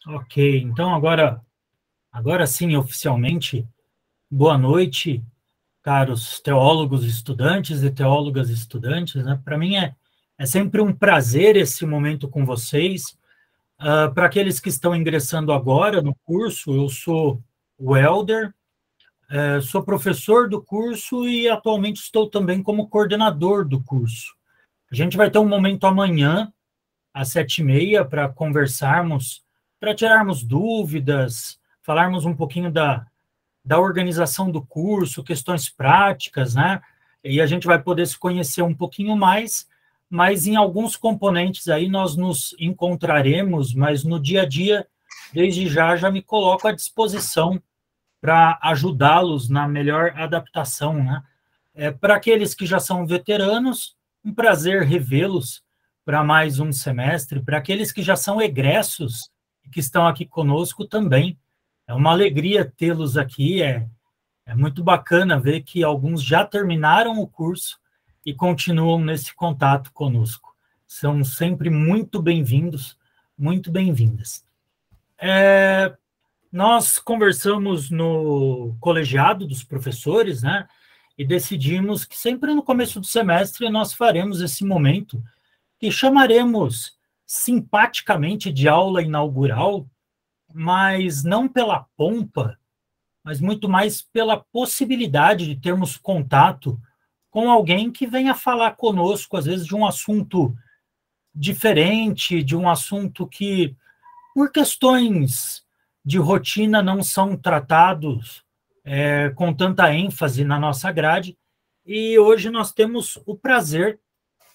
Ok, então agora sim, oficialmente, boa noite, caros teólogos estudantes e teólogas estudantes, né? Para mim é sempre um prazer esse momento com vocês. Para aqueles que estão ingressando agora no curso, eu sou o Helder, sou professor do curso e atualmente estou também como coordenador do curso. A gente vai ter um momento amanhã, às 7h30, para conversarmos, para tirarmos dúvidas, falarmos um pouquinho da organização do curso, questões práticas, né? E a gente vai poder se conhecer um pouquinho mais, mas em alguns componentes aí nós nos encontraremos, mas no dia a dia, desde já me coloco à disposição para ajudá-los na melhor adaptação, né? Para aqueles que já são veteranos, um prazer revê-los para mais um semestre. Para aqueles que já são egressos e que estão aqui conosco também, é uma alegria tê-los aqui. É muito bacana ver que alguns já terminaram o curso e continuam nesse contato conosco. São sempre muito bem-vindos, muito bem-vindas. Nós conversamos no colegiado dos professores, né? E decidimos que sempre no começo do semestre nós faremos esse momento que chamaremos simpaticamente de aula inaugural, mas não pela pompa, mas muito mais pela possibilidade de termos contato com alguém que venha falar conosco, às vezes, de um assunto diferente, de um assunto que, por questões de rotina, não são tratados com tanta ênfase na nossa grade. E hoje nós temos o prazer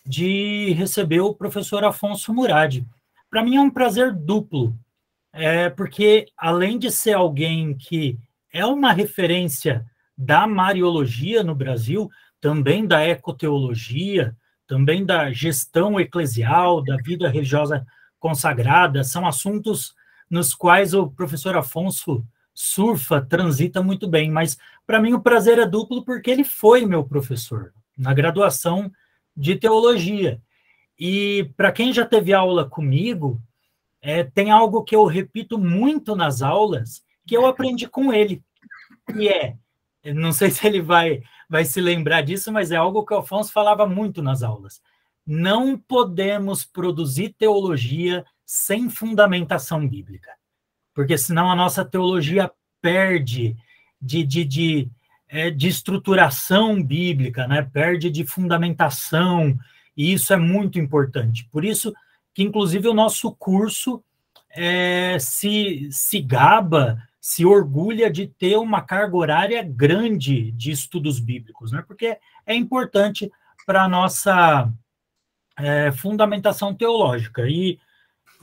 de receber o professor Afonso Murad. Para mim é um prazer duplo, porque além de ser alguém que é uma referência da Mariologia no Brasil, também da ecoteologia, também da gestão eclesial, da vida religiosa consagrada, são assuntos nos quais o professor Afonso surfa, transita muito bem, mas para mim o prazer é duplo porque ele foi meu professor na graduação de teologia. E para quem já teve aula comigo, tem algo que eu repito muito nas aulas, que eu aprendi com ele, que não sei se ele vai se lembrar disso, mas é algo que o Afonso falava muito nas aulas. Não podemos produzir teologia sem fundamentação bíblica, porque senão a nossa teologia perde de estruturação bíblica, né? Perde de fundamentação, e isso é muito importante. Por isso que, inclusive, o nosso curso se gaba, se orgulha de ter uma carga horária grande de estudos bíblicos, né? Porque é importante para a nossa fundamentação teológica.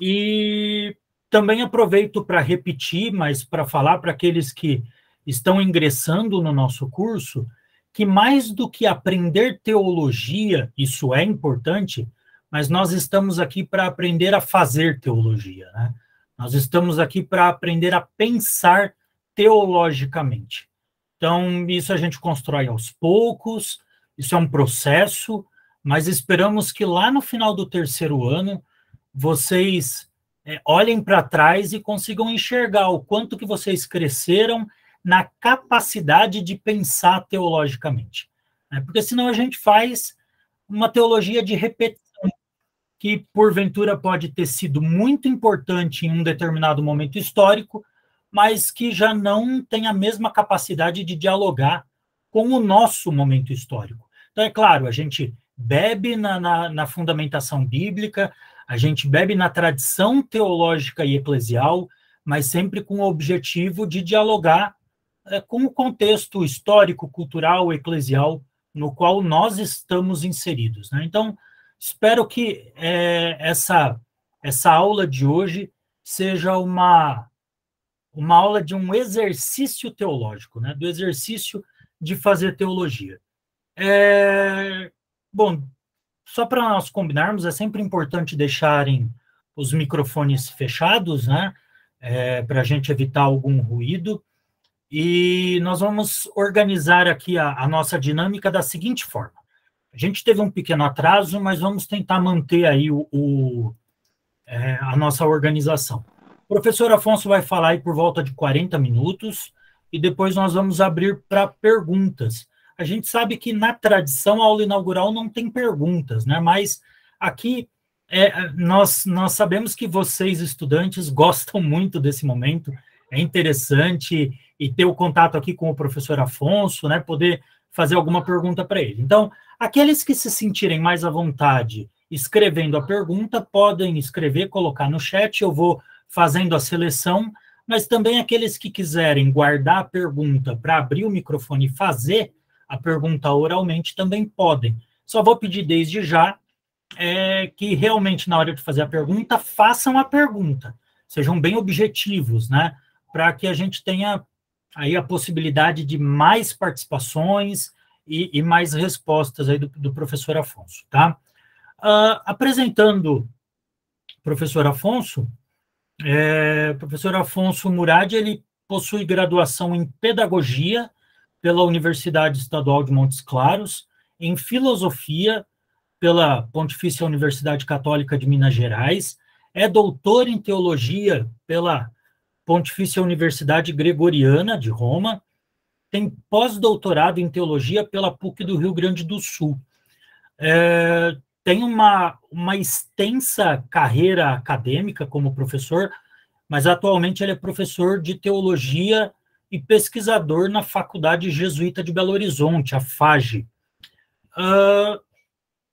E também aproveito para repetir, mas para falar para aqueles que estão ingressando no nosso curso, que mais do que aprender teologia, isso é importante, mas nós estamos aqui para aprender a fazer teologia, né? Nós estamos aqui para aprender a pensar teologicamente. Então, isso a gente constrói aos poucos, isso é um processo, mas esperamos que lá no final do terceiro ano, vocês olhem para trás e consigam enxergar o quanto que vocês cresceram na capacidade de pensar teologicamente. Né? Porque senão a gente faz uma teologia de repetição, que porventura pode ter sido muito importante em um determinado momento histórico, mas que já não tem a mesma capacidade de dialogar com o nosso momento histórico. Então, é claro, a gente bebe na fundamentação bíblica, a gente bebe na tradição teológica e eclesial, mas sempre com o objetivo de dialogar com o contexto histórico, cultural, eclesial, no qual nós estamos inseridos. Né? Então, espero que essa aula de hoje seja uma aula de um exercício teológico, né? Do exercício de fazer teologia. Bom, só para nós combinarmos, é sempre importante deixarem os microfones fechados, né? Para a gente evitar algum ruído. E nós vamos organizar aqui a nossa dinâmica da seguinte forma. A gente teve um pequeno atraso, mas vamos tentar manter aí a nossa organização. O professor Afonso vai falar aí por volta de 40 minutos e depois nós vamos abrir para perguntas. A gente sabe que na tradição a aula inaugural não tem perguntas, né? Mas aqui nós sabemos que vocês, estudantes, gostam muito desse momento, é interessante e ter o contato aqui com o professor Afonso, né? Poder fazer alguma pergunta para ele. Então, aqueles que se sentirem mais à vontade escrevendo a pergunta, podem escrever, colocar no chat, eu vou fazendo a seleção, mas também aqueles que quiserem guardar a pergunta para abrir o microfone e fazer a pergunta oralmente também podem. Só vou pedir desde já que realmente, na hora de fazer a pergunta, façam a pergunta. Sejam bem objetivos, né? Para que a gente tenha aí a possibilidade de mais participações e mais respostas aí do professor Afonso, tá? Apresentando o professor Afonso, o professor Afonso Murad, ele possui graduação em Pedagogia pela Universidade Estadual de Montes Claros, em Filosofia pela Pontifícia Universidade Católica de Minas Gerais, é doutor em Teologia pela Pontifícia Universidade Gregoriana de Roma, tem pós-doutorado em Teologia pela PUC do Rio Grande do Sul. Tem uma extensa carreira acadêmica como professor, mas atualmente ele é professor de Teologia e pesquisador na Faculdade Jesuíta de Belo Horizonte, a FAGE.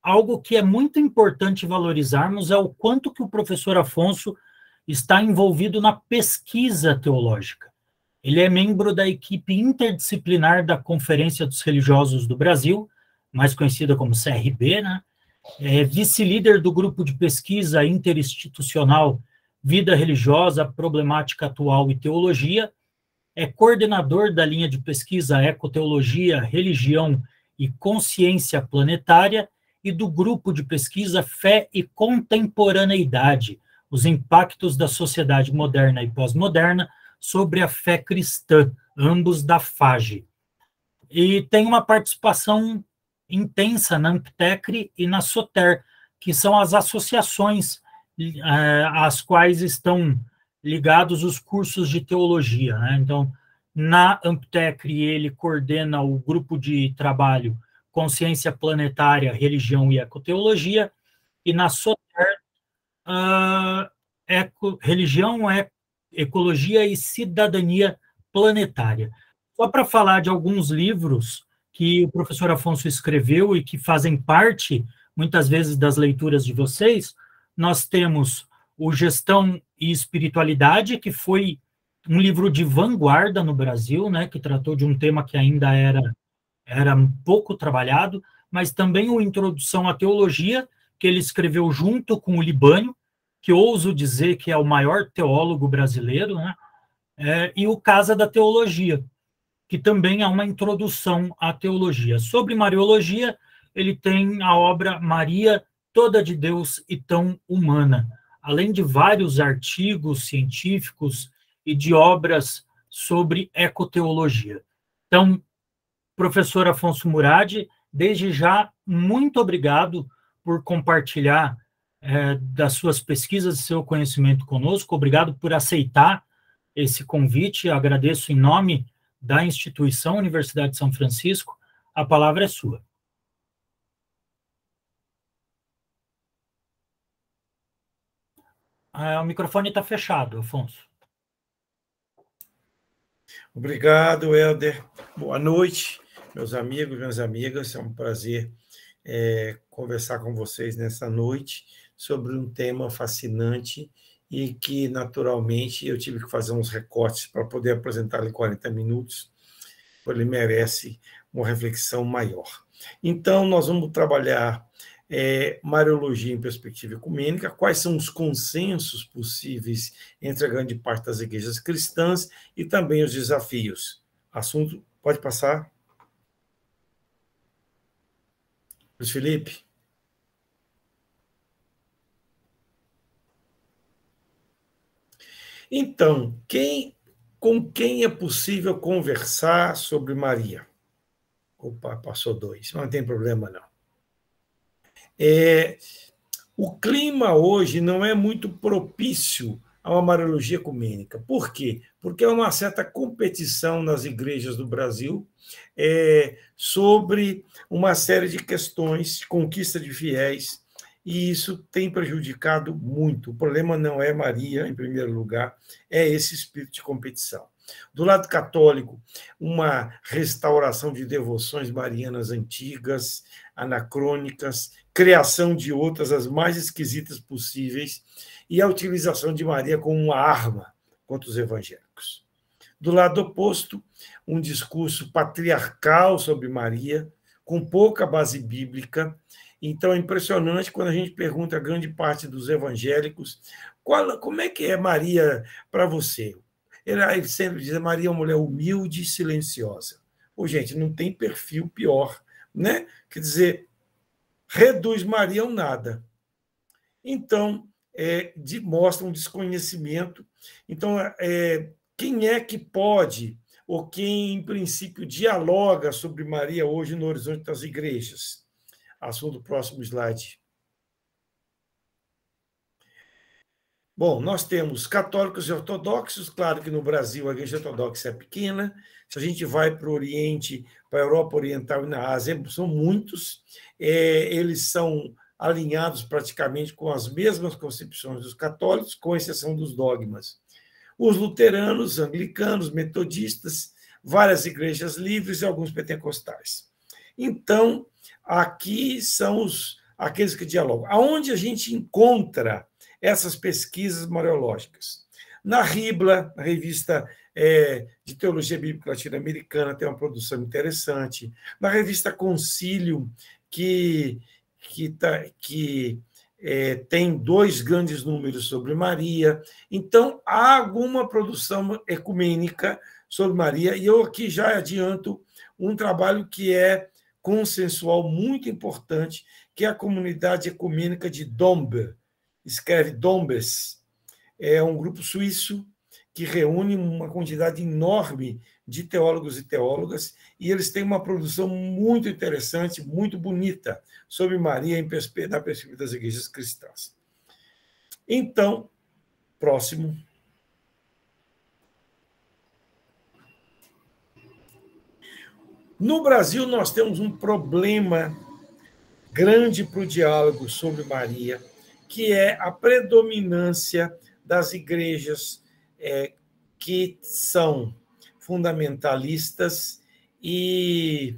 Algo que é muito importante valorizarmos é o quanto que o professor Afonso está envolvido na pesquisa teológica. Ele é membro da equipe interdisciplinar da Conferência dos Religiosos do Brasil, mais conhecida como CRB, né? É vice-líder do grupo de pesquisa interinstitucional Vida Religiosa, Problemática Atual e Teologia, é coordenador da linha de pesquisa Ecoteologia, Religião e Consciência Planetária e do grupo de pesquisa Fé e Contemporaneidade, os impactos da sociedade moderna e pós-moderna sobre a fé cristã, ambos da FAGE. E tem uma participação intensa na Amptecre e na Soter, que são as associações às quais estão ligados os cursos de teologia, né? Então, na Amptecre, ele coordena o grupo de trabalho Consciência Planetária, Religião e Ecoteologia, e na Soter, Religião, Ecologia e Cidadania Planetária. Só para falar de alguns livros que o professor Afonso escreveu e que fazem parte, muitas vezes, das leituras de vocês, nós temos o Gestão e Espiritualidade, que foi um livro de vanguarda no Brasil, né, que tratou de um tema que ainda era um pouco trabalhado, mas também o Introdução à Teologia, que ele escreveu junto com o Libânio, que ouso dizer que é o maior teólogo brasileiro, né, e o Casa da Teologia, que também é uma introdução à teologia. Sobre Mariologia, ele tem a obra Maria, toda de Deus e tão humana, além de vários artigos científicos e de obras sobre ecoteologia. Então, professor Afonso Murad, desde já, muito obrigado por compartilhar das suas pesquisas e seu conhecimento conosco, obrigado por aceitar esse convite, agradeço em nome da instituição Universidade de São Francisco, a palavra é sua. O microfone está fechado, Afonso. Obrigado, Helder. Boa noite, meus amigos, minhas amigas. É um prazer conversar com vocês nessa noite sobre um tema fascinante e que, naturalmente, eu tive que fazer uns recortes para poder apresentar em 40 minutos, porque ele merece uma reflexão maior. Então, nós vamos trabalhar Mariologia em perspectiva ecumênica, quais são os consensos possíveis entre a grande parte das igrejas cristãs e também os desafios. Assunto, pode passar? Luiz Felipe? Então, com quem é possível conversar sobre Maria? Opa, passou 2, mas não tem problema, não. O clima hoje não é muito propício a uma Mariologia ecumênica. Por quê? Porque há uma certa competição nas igrejas do Brasil sobre uma série de questões, conquista de fiéis, e isso tem prejudicado muito. O problema não é Maria, em primeiro lugar, é esse espírito de competição. Do lado católico, uma restauração de devoções marianas antigas, anacrônicas, criação de outras, as mais esquisitas possíveis, e a utilização de Maria como uma arma contra os evangélicos. Do lado oposto, um discurso patriarcal sobre Maria, com pouca base bíblica. Então, é impressionante quando a gente pergunta a grande parte dos evangélicos como é que é Maria para você? Ele sempre diz, Maria é uma mulher humilde e silenciosa. Pô, gente, não tem perfil pior, né? Quer dizer, reduz Maria a um nada. Então, mostra um desconhecimento. Então, quem é que pode, ou quem, em princípio, dialoga sobre Maria hoje no horizonte das igrejas? Assunto do próximo slide. Bom, nós temos católicos e ortodoxos, claro que no Brasil a igreja ortodoxa é pequena, se a gente vai para o Oriente, para a Europa Oriental e na Ásia, são muitos, eles são alinhados praticamente com as mesmas concepções dos católicos, com exceção dos dogmas. Os luteranos, anglicanos, metodistas, várias igrejas livres e alguns pentecostais. Então, aqui são aqueles que dialogam. Aonde a gente encontra essas pesquisas mariológicas? Na RIBLA, a revista de Teologia Bíblica Latino-Americana, tem uma produção interessante. Na revista Concílio, que tem 2 grandes números sobre Maria. Então, há alguma produção ecumênica sobre Maria, e eu aqui já adianto um trabalho que é consensual muito importante, que é a comunidade ecumênica de Dombe, escreve Dombes, é um grupo suíço que reúne uma quantidade enorme de teólogos e teólogas, e eles têm uma produção muito interessante, muito bonita, sobre Maria na perspectiva das igrejas cristãs. Então, próximo. No Brasil, nós temos um problema grande para o diálogo sobre Maria, que é a predominância das igrejas que são fundamentalistas e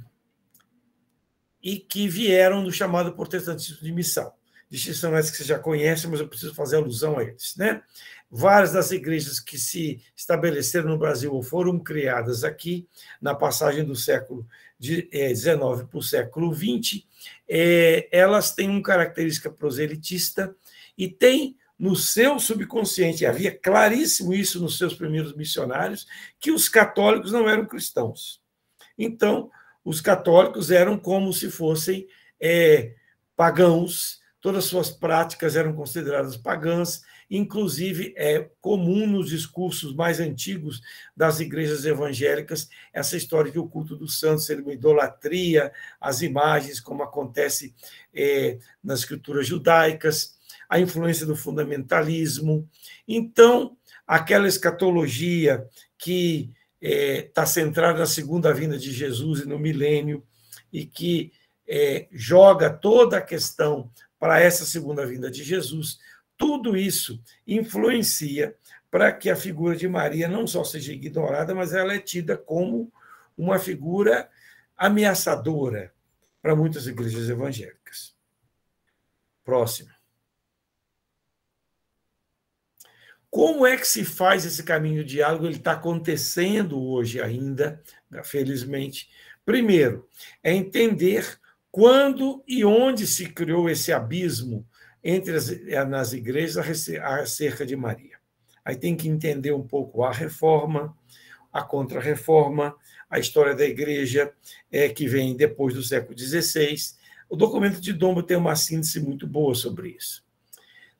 que vieram do chamado protestantismo de missão. Distinção essa que você já conhece, mas eu preciso fazer alusão a eles, né? Várias das igrejas que se estabeleceram no Brasil ou foram criadas aqui, na passagem do século XIX para o século XX, elas têm uma característica proselitista e têm no seu subconsciente, havia claríssimo isso nos seus primeiros missionários, que os católicos não eram cristãos. Então, os católicos eram como se fossem pagãos, todas as suas práticas eram consideradas pagãs, inclusive é comum nos discursos mais antigos das igrejas evangélicas essa história de o culto dos santos ser uma idolatria, as imagens, como acontece nas escrituras judaicas, a influência do fundamentalismo. Então, aquela escatologia que está centrada na segunda vinda de Jesus e no milênio, e que joga toda a questão para essa segunda vinda de Jesus, tudo isso influencia para que a figura de Maria não só seja ignorada, mas ela é tida como uma figura ameaçadora para muitas igrejas evangélicas. Próximo. Como é que se faz esse caminho de diálogo? Ele está acontecendo hoje ainda, felizmente. Primeiro, é entender quando e onde se criou esse abismo nas igrejas acerca de Maria. Aí tem que entender um pouco a reforma, a contra-reforma, a história da igreja que vem depois do século XVI. O documento de Dombo tem uma síntese muito boa sobre isso.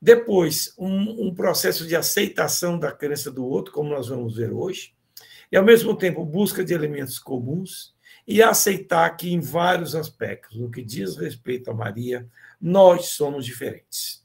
Depois, um processo de aceitação da crença do outro, como nós vamos ver hoje, e, ao mesmo tempo, busca de elementos comuns e aceitar que, em vários aspectos, no que diz respeito a Maria, nós somos diferentes.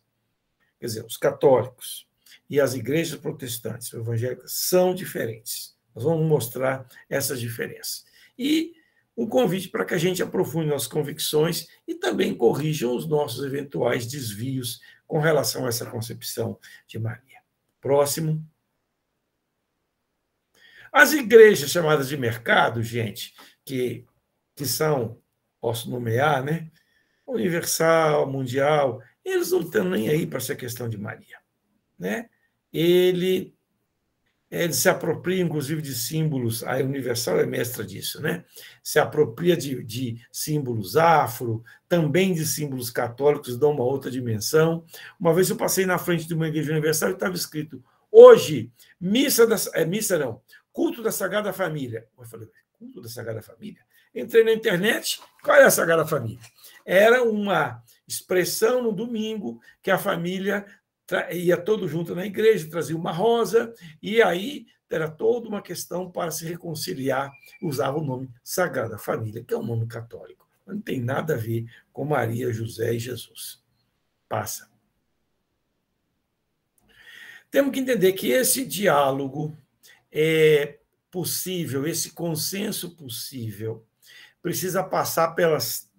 Quer dizer, os católicos e as igrejas protestantes ou evangélicas são diferentes. Nós vamos mostrar essas diferenças. E um convite para que a gente aprofunde nossas convicções e também corrijam os nossos eventuais desvios com relação a essa concepção de Maria. Próximo. As igrejas chamadas de mercado, gente, que são, posso nomear, né? Universal, mundial, eles não estão nem aí para essa questão de Maria, né? Ele se apropria, inclusive, de símbolos, a Universal é mestra disso, né? Se apropria de símbolos afro, também de símbolos católicos, dão uma outra dimensão. Uma vez eu passei na frente de uma igreja universal e estava escrito, hoje, culto da Sagrada Família. Eu falei, culto da Sagrada Família? Entrei na internet, qual é a Sagrada Família? Era uma expressão no domingo que a família ia todo junto na igreja, trazia uma rosa, e aí era toda uma questão para se reconciliar, usava o nome Sagrada Família, que é um nome católico. Não tem nada a ver com Maria, José e Jesus. Passa. Temos que entender que esse diálogo é possível, esse consenso possível, precisa passar pelos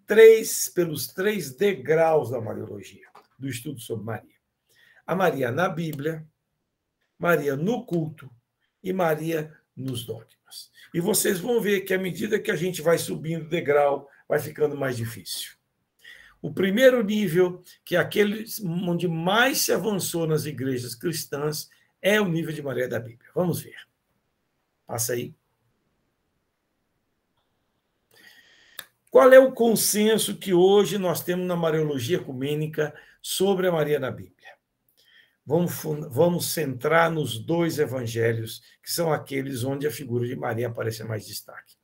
três degraus da Mariologia, do estudo sobre Maria. A Maria na Bíblia, Maria no culto e Maria nos dogmas. E vocês vão ver que, à medida que a gente vai subindo o degrau, vai ficando mais difícil. O primeiro nível, que é aquele onde mais se avançou nas igrejas cristãs, é o nível de Maria da Bíblia. Vamos ver. Passa aí. Qual é o consenso que hoje nós temos na Mariologia ecumênica sobre a Maria na Bíblia? Vamos centrar nos dois evangelhos, que são aqueles onde a figura de Maria aparece mais destaque.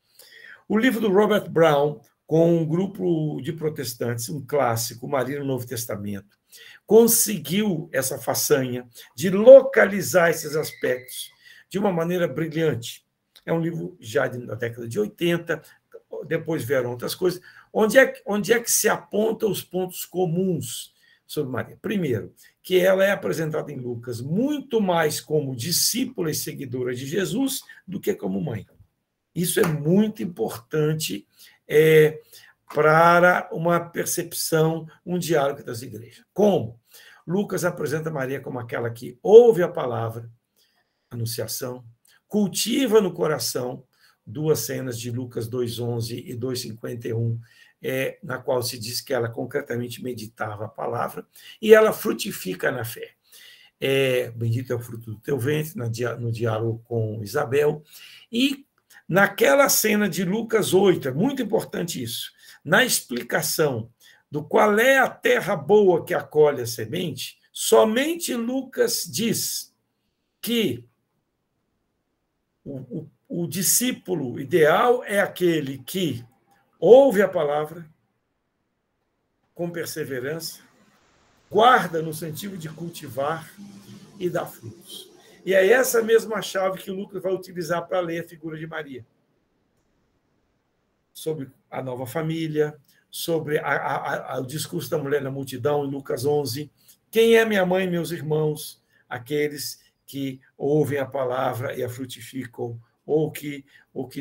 O livro do Robert Brown, com um grupo de protestantes, um clássico, Maria no Novo Testamento, conseguiu essa façanha de localizar esses aspectos de uma maneira brilhante. É um livro já da década de 80, depois vieram outras coisas. Onde é que se apontam os pontos comuns sobre Maria? Primeiro, que ela é apresentada em Lucas muito mais como discípula e seguidora de Jesus do que como mãe. Isso é muito importante para uma percepção, um diálogo das igrejas. Como? Lucas apresenta Maria como aquela que ouve a palavra, anunciação, cultiva no coração, duas cenas de Lucas 2,11 e 2,51, na qual se diz que ela concretamente meditava a palavra, e ela frutifica na fé. Bendito é o fruto do teu ventre, no diálogo com Isabel. E naquela cena de Lucas 8, é muito importante isso, na explicação do qual é a terra boa que acolhe a semente, somente Lucas diz que o discípulo ideal é aquele que ouve a palavra com perseverança, guarda no sentido de cultivar e dar frutos. E é essa mesma chave que Lucas vai utilizar para ler a figura de Maria. Sobre a nova família, sobre o discurso da mulher na multidão, em Lucas 11. Quem é minha mãe e meus irmãos? Aqueles que ouvem a palavra e a frutificam, ou que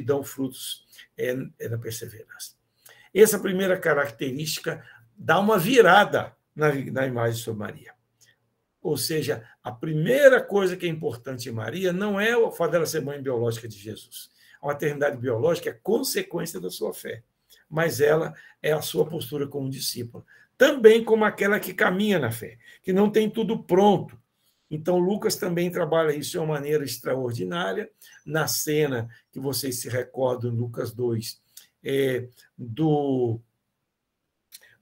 dão frutos na perseverança. Essa primeira característica dá uma virada na imagem sobre Maria. Ou seja, a primeira coisa que é importante em Maria não é o fato dela ser mãe biológica de Jesus. A maternidade biológica é consequência da sua fé, mas ela é a sua postura como discípula. Também como aquela que caminha na fé, que não tem tudo pronto. Então, Lucas também trabalha isso de uma maneira extraordinária. Na cena que vocês se recordam, Lucas 2, do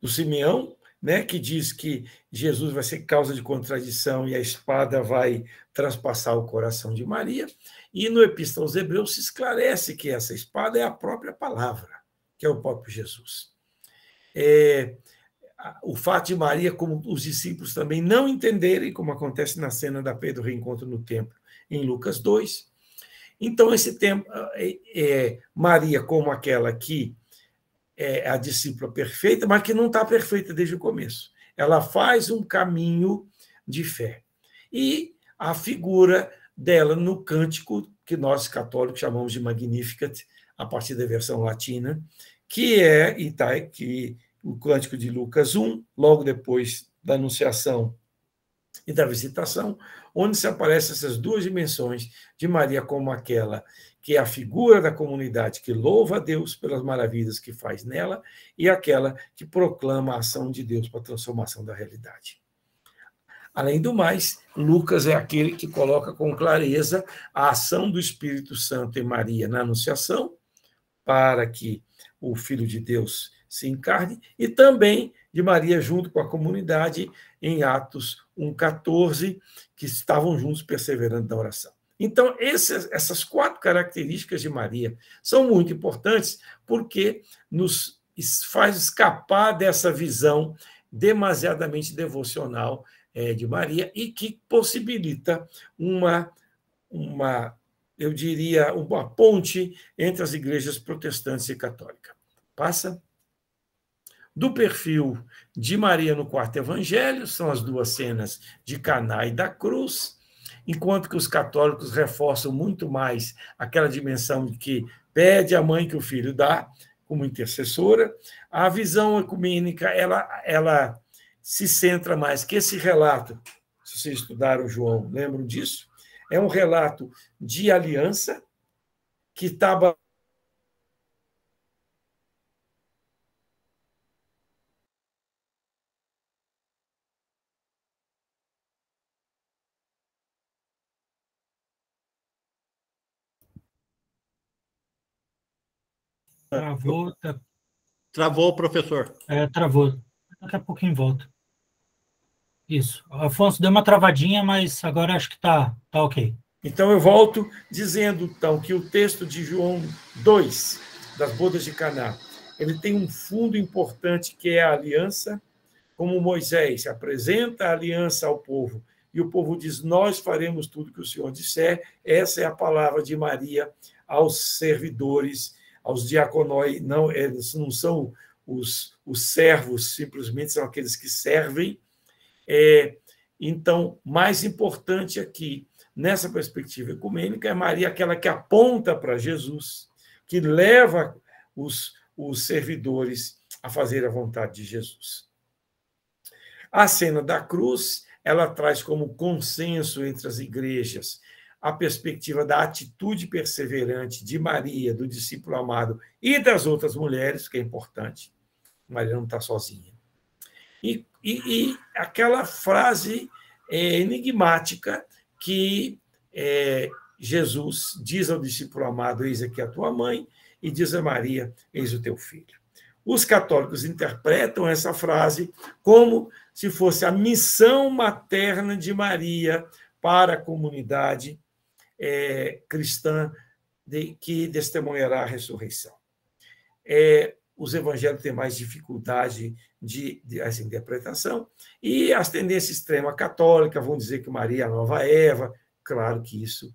Simeão, né, que diz que Jesus vai ser causa de contradição e a espada vai transpassar o coração de Maria. E no Epístola aos Hebreus se esclarece que essa espada é a própria palavra, que é o próprio Jesus. O fato de Maria, como os discípulos também não entenderem, como acontece na cena da Pedro reencontro no templo, em Lucas 2. Então, esse tempo, Maria como aquela que é a discípula perfeita, mas que não está perfeita desde o começo. Ela faz um caminho de fé. E a figura dela no cântico que nós católicos chamamos de Magnificat, a partir da versão latina, que é que o cântico de Lucas 1, logo depois da Anunciação e da Visitação, onde se aparecem essas duas dimensões de Maria como aquela que é a figura da comunidade que louva a Deus pelas maravilhas que faz nela e aquela que proclama a ação de Deus para a transformação da realidade. Além do mais, Lucas é aquele que coloca com clareza a ação do Espírito Santo em Maria na Anunciação, para que o Filho de Deus se encarne, e também de Maria junto com a comunidade em Atos 1,14, que estavam juntos perseverando na oração. Então, essas 4 características de Maria são muito importantes porque nos faz escapar dessa visão demasiadamente devocional de Maria e que possibilita eu diria, uma ponte entre as igrejas protestantes e católica. Passa. Do perfil de Maria no quarto evangelho, são as 2 cenas de Caná e da cruz, enquanto que os católicos reforçam muito mais aquela dimensão de que pede à mãe que o filho dá, como intercessora. A visão ecumênica, ela se centra mais, que esse relato, se vocês estudaram João, lembram disso? É um relato de aliança que estava... Travou, Travou, professor. Travou. Daqui a pouquinho volta. Isso. O Afonso deu uma travadinha, mas agora acho que tá ok. Então, eu volto dizendo então, que o texto de João 2, das bodas de Caná, ele tem um fundo importante que é a aliança, como Moisés apresenta a aliança ao povo, e o povo diz, nós faremos tudo que o Senhor disser. Essa é a palavra de Maria aos servidores, aos diaconoi. Não, eles não são os servos, simplesmente são aqueles que servem. Então, mais importante aqui, nessa perspectiva ecumênica, é Maria aquela que aponta para Jesus, que leva os servidores a fazer a vontade de Jesus. A cena da cruz, ela traz como consenso entre as igrejas a perspectiva da atitude perseverante de Maria, do discípulo amado, e das outras mulheres, que é importante. Maria não está sozinha. E aquela frase enigmática que Jesus diz ao discípulo amado, eis aqui a tua mãe, e diz a Maria, eis o teu filho. Os católicos interpretam essa frase como se fosse a missão materna de Maria para a comunidade cristã que testemunhará a ressurreição. Os evangelhos têm mais dificuldade dessa interpretação, e as tendências extrema católica vão dizer que Maria é a nova Eva. Claro que isso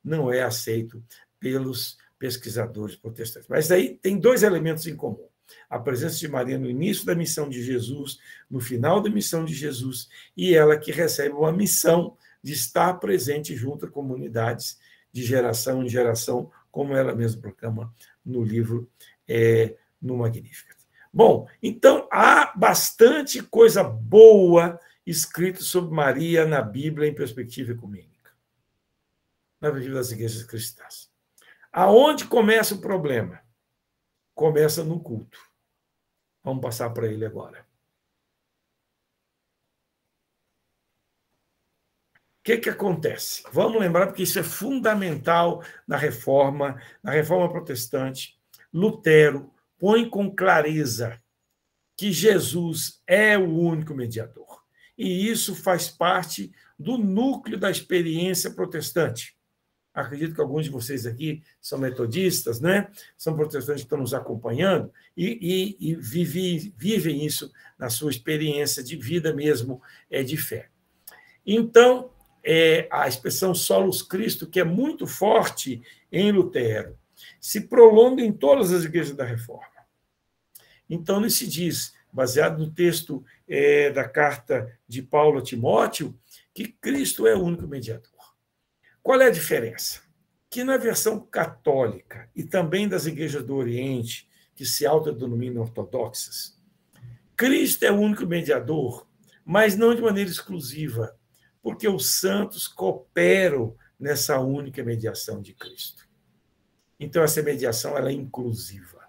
não é aceito pelos pesquisadores protestantes. Mas aí tem 2 elementos em comum. A presença de Maria no início da missão de Jesus, no final da missão de Jesus, e ela que recebe uma missão de estar presente junto a comunidades de geração em geração, como ela mesma proclama no livro, no Magnificat. Bom, então, há bastante coisa boa escrita sobre Maria na Bíblia em perspectiva ecumênica, na perspectiva das igrejas cristãs. Aonde começa o problema? Começa no culto. Vamos passar para ele agora. O que acontece? Vamos lembrar, porque isso é fundamental na reforma protestante. Lutero põe com clareza que Jesus é o único mediador. E isso faz parte do núcleo da experiência protestante. Acredito que alguns de vocês aqui são metodistas, né? São protestantes que estão nos acompanhando e vivem isso na sua experiência de vida mesmo, de fé. Então, a expressão solus Christo, que é muito forte em Lutero, se prolonga em todas as igrejas da Reforma. Então, ele se diz, baseado no texto da carta de Paulo a Timóteo, que Cristo é o único mediador. Qual é a diferença? Que na versão católica e também das igrejas do Oriente, que se autodenominam ortodoxas, Cristo é o único mediador, mas não de maneira exclusiva, porque os santos cooperam nessa única mediação de Cristo. Então, essa mediação ela é inclusiva.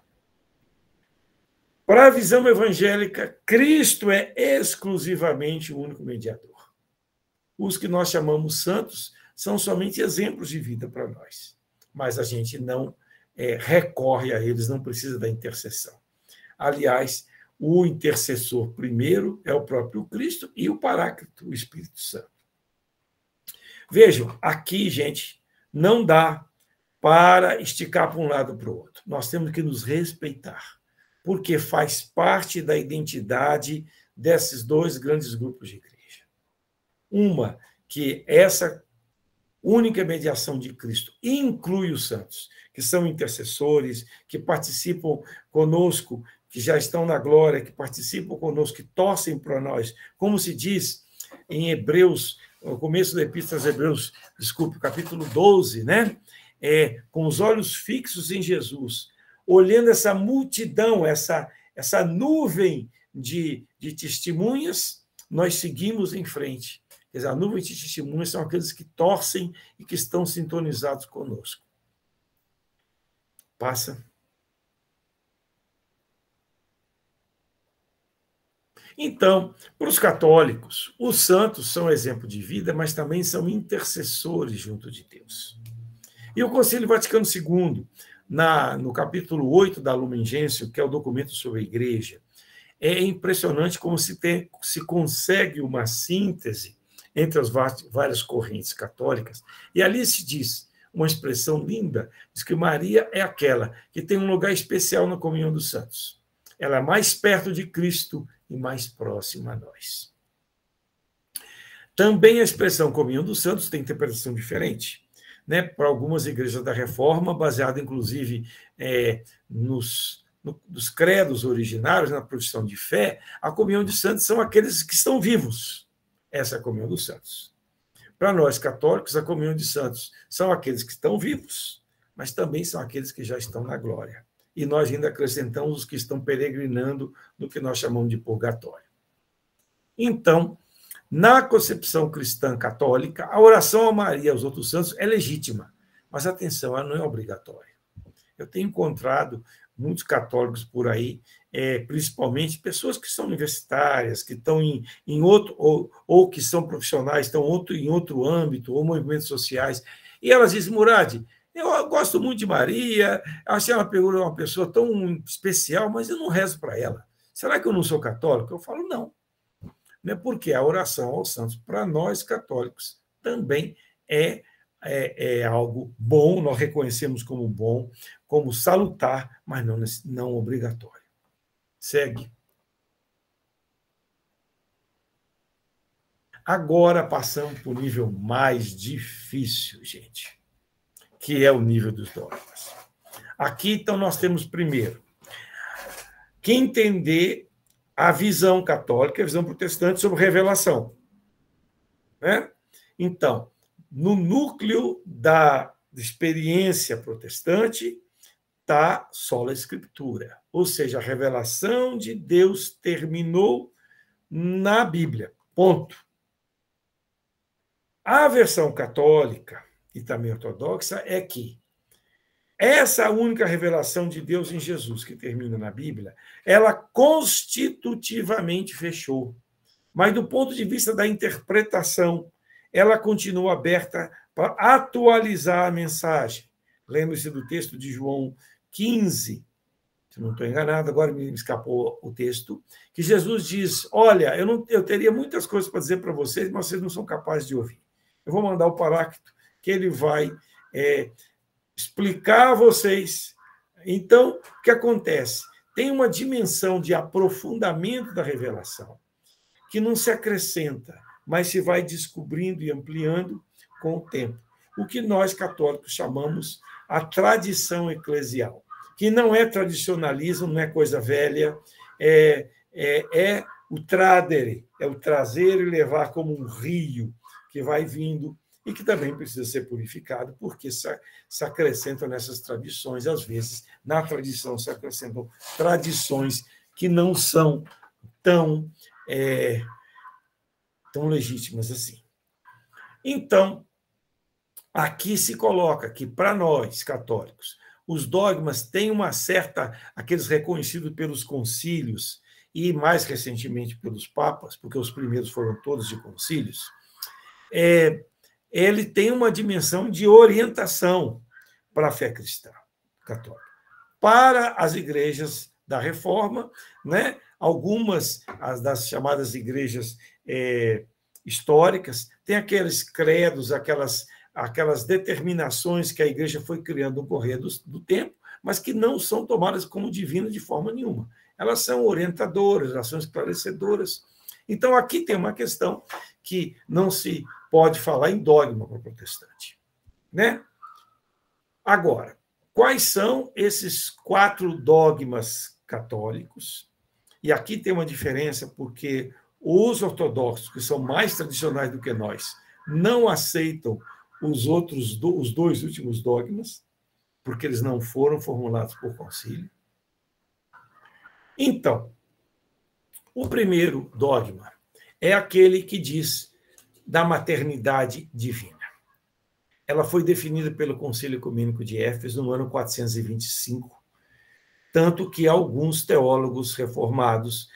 Para a visão evangélica, Cristo é exclusivamente o único mediador. Os que nós chamamos santos são somente exemplos de vida para nós, mas a gente não recorre a eles, não precisa da intercessão. Aliás, o intercessor primeiro é o próprio Cristo e o Paráclito, o Espírito Santo. Vejam, aqui, gente, não dá para esticar para um lado ou para o outro. Nós temos que nos respeitar, porque faz parte da identidade desses dois grandes grupos de igreja. Uma, que essa única mediação de Cristo inclui os santos, que são intercessores, que participam conosco, que já estão na glória, que participam conosco, que torcem para nós, como se diz em Hebreus, no começo da Epístola aos Hebreus, desculpe, capítulo 12, né? Com os olhos fixos em Jesus, olhando essa multidão, essa nuvem de testemunhas, nós seguimos em frente. Quer dizer, a nuvem de testemunhas são aqueles que torcem e que estão sintonizados conosco. Passa. Então, para os católicos, os santos são exemplo de vida, mas também são intercessores junto de Deus. E o Concílio Vaticano II, no capítulo 8 da Lumen Gentium, que é o documento sobre a Igreja, é impressionante como se consegue uma síntese entre as várias correntes católicas, e ali se diz, uma expressão linda, diz que Maria é aquela que tem um lugar especial na comunhão dos santos. Ela é mais perto de Cristo e mais próxima a nós. Também a expressão comunhão dos santos tem interpretação diferente, né? Para algumas igrejas da Reforma, baseada inclusive nos credos originários, na profissão de fé, a comunhão dos santos são aqueles que estão vivos. Essa é a comunhão dos santos. Para nós católicos, a comunhão dos santos são aqueles que estão vivos, mas também são aqueles que já estão na glória. E nós ainda acrescentamos os que estão peregrinando no que nós chamamos de purgatório. Então, na concepção cristã católica, a oração a Maria e aos outros santos é legítima, mas, atenção, ela não é obrigatória. Eu tenho encontrado muitos católicos por aí, principalmente pessoas que são universitárias, que estão em outro, ou que são profissionais, estão em outro âmbito, ou movimentos sociais, e elas dizem, Murad, eu gosto muito de Maria, achei ela uma pessoa tão especial, mas eu não rezo para ela. Será que eu não sou católico? Eu falo, não. Porque a oração aos santos, para nós católicos, também é algo bom, nós reconhecemos como bom, como salutar, mas não obrigatório. Segue. Agora passamos para o nível mais difícil, gente, que é o nível dos dogmas. Aqui, então, nós temos, primeiro, que entender a visão católica, a visão protestante sobre revelação. Né? Então, no núcleo da experiência protestante está sola escritura, ou seja, a revelação de Deus terminou na Bíblia, ponto. A versão católica e também ortodoxa é que essa única revelação de Deus em Jesus, que termina na Bíblia, ela constitutivamente fechou. Mas, do ponto de vista da interpretação, ela continua aberta para atualizar a mensagem. Lembre-se do texto de João 15, se não estou enganado, agora me escapou o texto, que Jesus diz, olha, eu teria muitas coisas para dizer para vocês, mas vocês não são capazes de ouvir. Eu vou mandar o Paráclito, que ele vai explicar a vocês. Então, o que acontece? Tem uma dimensão de aprofundamento da revelação que não se acrescenta, mas se vai descobrindo e ampliando com o tempo. O que nós, católicos, chamamos a tradição eclesial, que não é tradicionalismo, não é coisa velha, é o tradere, é o trazer e levar como um rio, que vai vindo e que também precisa ser purificado, porque se acrescentam nessas tradições, às vezes, na tradição se acrescentam tradições que não são tão legítimas assim. Então, aqui se coloca que, para nós, católicos, os dogmas têm uma certa, aqueles reconhecidos pelos concílios e, mais recentemente, pelos papas, porque os primeiros foram todos de concílios, ele tem uma dimensão de orientação para a fé cristã católica. Para as igrejas da Reforma, né, algumas das chamadas igrejas históricas, têm aqueles credos, aquelas determinações que a igreja foi criando no correr do tempo, mas que não são tomadas como divinas de forma nenhuma. Elas são orientadoras, elas são esclarecedoras. Então, aqui tem uma questão que não se pode falar em dogma para o protestante, né? Agora, quais são esses 4 dogmas católicos? E aqui tem uma diferença, porque os ortodoxos, que são mais tradicionais do que nós, não aceitam os 2 últimos dogmas, porque eles não foram formulados por concílio. Então, o primeiro dogma é aquele que diz da maternidade divina. Ela foi definida pelo Concílio Ecumênico de Éfeso no ano 425, tanto que alguns teólogos reformados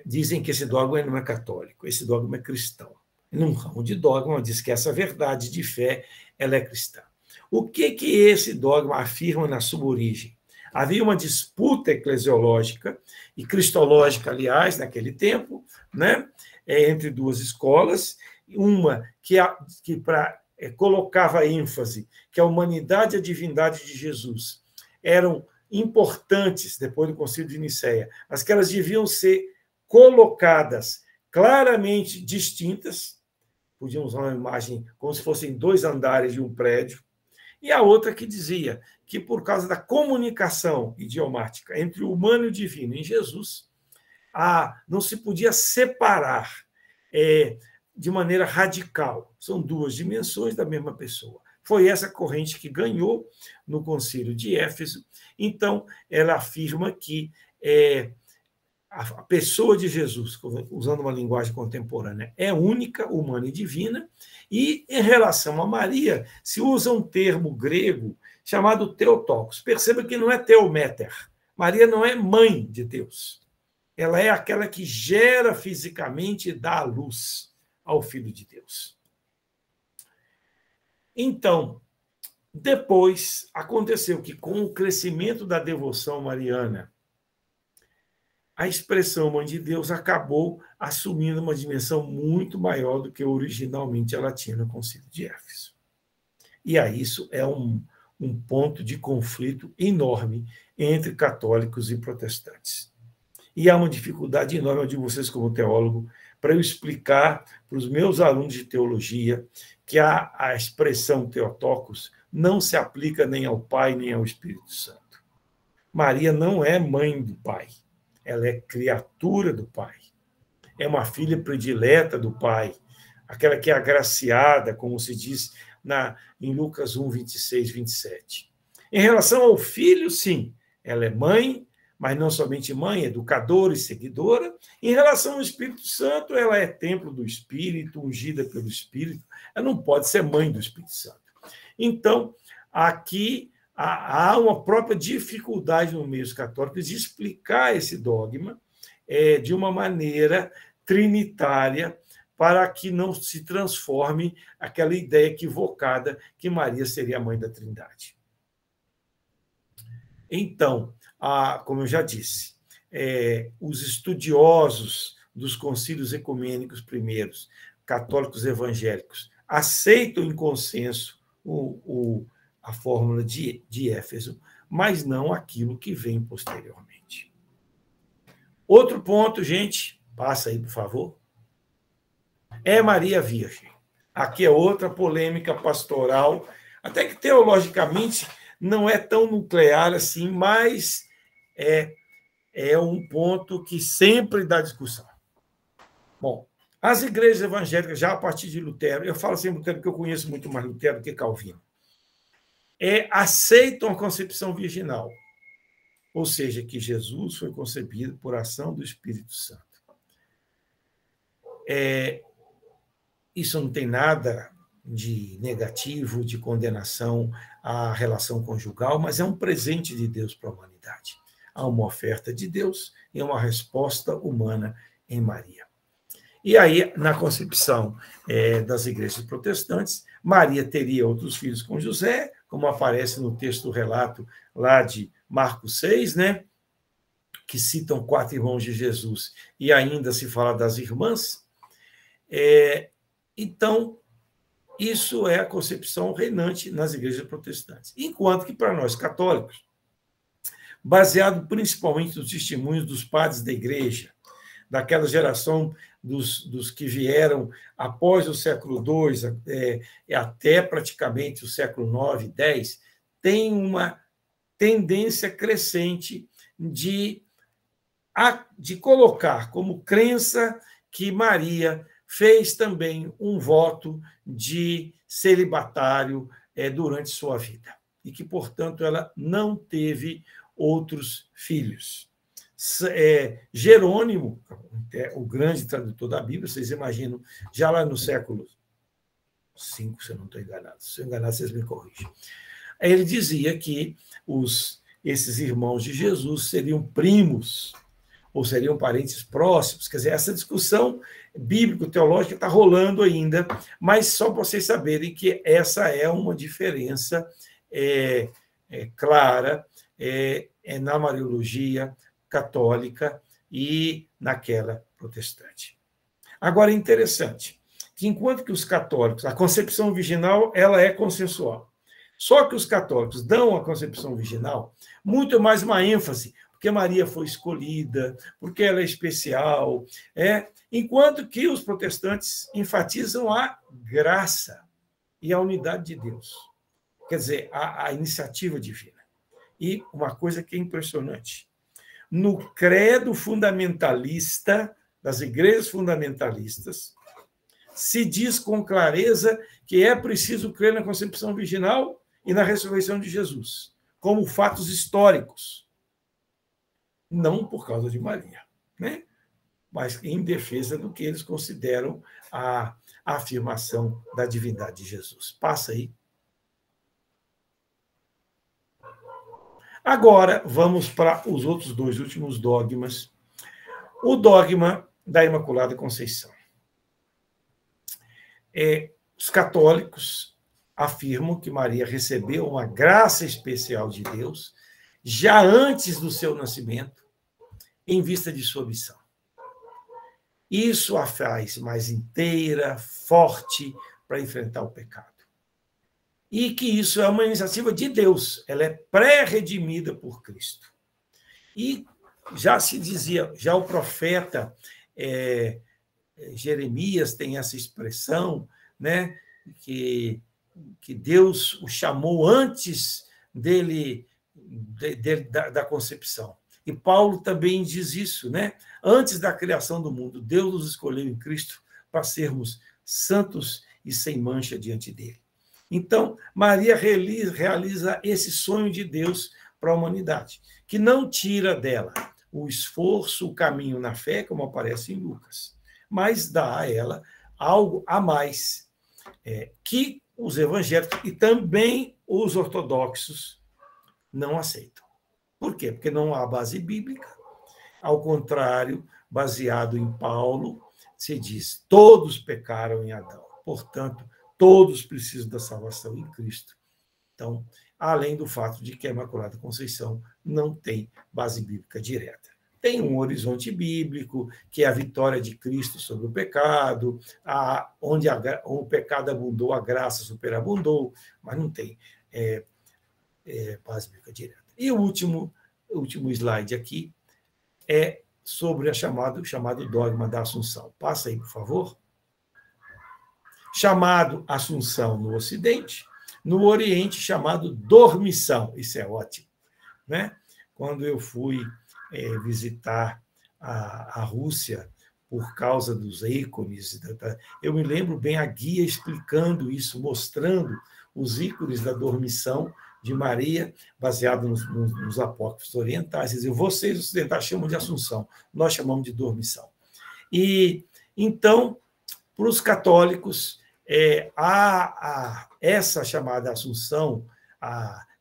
dizem que esse dogma não é católico, esse dogma é cristão. Num ramo de dogma, diz que essa verdade de fé ela é cristã. O que esse dogma afirma na sua origem? Havia uma disputa eclesiológica e cristológica, aliás, naquele tempo, né, entre 2 escolas, uma que colocava ênfase que a humanidade e a divindade de Jesus eram importantes depois do Concílio de Nicéia, mas que elas deviam ser colocadas claramente distintas, podiam usar uma imagem como se fossem 2 andares de um prédio, e a outra que dizia que, por causa da comunicação idiomática entre o humano e o divino em Jesus, não se podia separar de maneira radical. São 2 dimensões da mesma pessoa. Foi essa corrente que ganhou no Concílio de Éfeso. Então, ela afirma que a pessoa de Jesus, usando uma linguagem contemporânea, é única, humana e divina, e, em relação a Maria, se usa um termo grego chamado Theotokos. Perceba que não é Theometer. Maria não é mãe de Deus. Ela é aquela que gera fisicamente e dá a luz ao Filho de Deus. Então, depois aconteceu que, com o crescimento da devoção mariana, a expressão Mãe de Deus acabou assumindo uma dimensão muito maior do que originalmente ela tinha no Concílio de Éfeso. E aí isso é um ponto de conflito enorme entre católicos e protestantes. E há uma dificuldade enorme, eu digo vocês como teólogo, para eu explicar para os meus alunos de teologia que a expressão Theotokos não se aplica nem ao Pai, nem ao Espírito Santo. Maria não é mãe do Pai. Ela é criatura do Pai. É uma filha predileta do Pai, aquela que é agraciada, como se diz em Lucas 1, 26, 27. Em relação ao Filho, sim, ela é mãe, mas não somente mãe, educadora e seguidora. Em relação ao Espírito Santo, ela é templo do Espírito, ungida pelo Espírito. Ela não pode ser mãe do Espírito Santo. Então, aqui há uma própria dificuldade no meio católico de explicar esse dogma de uma maneira trinitária, para que não se transforme aquela ideia equivocada que Maria seria a mãe da Trindade. Então, como eu já disse, os estudiosos dos concílios ecumênicos primeiros, católicos evangélicos, aceitam em consenso a fórmula de Éfeso, mas não aquilo que vem posteriormente. Outro ponto, gente, passa aí, por favor, é Maria Virgem. Aqui é outra polêmica pastoral, até que teologicamente não é tão nuclear assim, mas é um ponto que sempre dá discussão. Bom, As igrejas evangélicas, já a partir de Lutero, eu falo sempre Lutero porque eu conheço muito mais Lutero do que Calvino, aceitam a concepção virginal, ou seja, que Jesus foi concebido por ação do Espírito Santo. Isso não tem nada de negativo, de condenação à relação conjugal, mas é um presente de Deus para a humanidade. Há uma oferta de Deus e uma resposta humana em Maria. E aí, na concepção das igrejas protestantes, Maria teria outros filhos com José, como aparece no texto do relato lá de Marcos 6, né? Que citam 4 irmãos de Jesus, e ainda se fala das irmãs. Então, isso é a concepção reinante nas igrejas protestantes. Enquanto que, para nós católicos, baseado principalmente nos testemunhos dos padres da igreja, daquela geração dos que vieram após o século II, até praticamente o século IX, X, tem uma tendência crescente de colocar como crença que Maria fez também um voto de celibatário durante sua vida, e que, portanto, ela não teve outros filhos. Jerônimo, o grande tradutor da Bíblia, vocês imaginam, já lá no século V, se eu não estou enganado, se eu enganado, vocês me corrigem. Ele dizia que esses irmãos de Jesus seriam primos, ou seriam parentes próximos. Quer dizer, essa discussão bíblico-teológica está rolando ainda, mas só para vocês saberem que essa é uma diferença clara na Mariologia católica e naquela protestante. Agora, é interessante que, enquanto que os católicos, a concepção virginal ela é consensual, só que os católicos dão à concepção virginal muito mais uma ênfase, porque Maria foi escolhida, porque ela é especial, enquanto que os protestantes enfatizam a graça e a unidade de Deus, quer dizer, a iniciativa divina. E uma coisa que é impressionante, no credo fundamentalista, das igrejas fundamentalistas, se diz com clareza que é preciso crer na concepção virginal e na ressurreição de Jesus, como fatos históricos, não por causa de Maria, né? Mas em defesa do que eles consideram a afirmação da divindade de Jesus. Passa aí. Agora, vamos para os outros 2 últimos dogmas. O dogma da Imaculada Conceição. Os católicos afirmam que Maria recebeu uma graça especial de Deus já antes do seu nascimento, em vista de sua missão. Isso a faz mais inteira, forte, para enfrentar o pecado. E que isso é uma iniciativa de Deus, ela é pré-redimida por Cristo. E já se dizia, já o profeta Jeremias tem essa expressão, né, que Deus o chamou antes da concepção. E Paulo também diz isso, né? Antes da criação do mundo, Deus nos escolheu em Cristo para sermos santos e sem mancha diante dele. Então, Maria realiza esse sonho de Deus para a humanidade, que não tira dela o esforço, o caminho na fé, como aparece em Lucas, mas dá a ela algo a mais, que os evangélicos e também os ortodoxos não aceitam. Por quê? Porque não há base bíblica. Ao contrário, baseado em Paulo, se diz: todos pecaram em Adão. Portanto, todos precisam da salvação em Cristo. Então, além do fato de que a Imaculada Conceição não tem base bíblica direta. Tem um horizonte bíblico, que é a vitória de Cristo sobre o pecado, onde o pecado abundou, a graça superabundou, mas não tem base bíblica direta. E o último slide aqui é sobre o chamado dogma da Assunção. Passa aí, por favor. Chamado Assunção no Ocidente, no Oriente chamado Dormição. Isso é ótimo, né? Quando eu fui visitar a Rússia por causa dos ícones. Eu me lembro bem a guia explicando isso, mostrando os ícones da dormição de Maria, baseado nos apócrifos orientais. Quer dizer, vocês ocidentais chamam de Assunção, nós chamamos de dormição. E, então, para os católicos, essa chamada Assunção,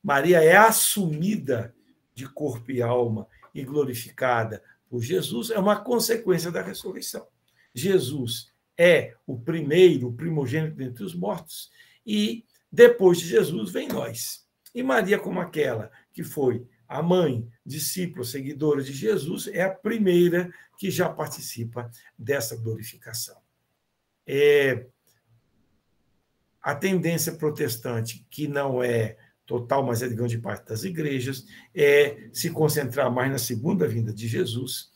Maria é assumida de corpo e alma e glorificada por Jesus, é uma consequência da ressurreição. Jesus é o primeiro, o primogênito dentre os mortos, e depois de Jesus vem nós. E Maria, como aquela que foi a mãe, discípula, seguidora de Jesus, é a primeira que já participa dessa glorificação. A tendência protestante, que não é total, mas é de grande parte das igrejas, é se concentrar mais na segunda vinda de Jesus,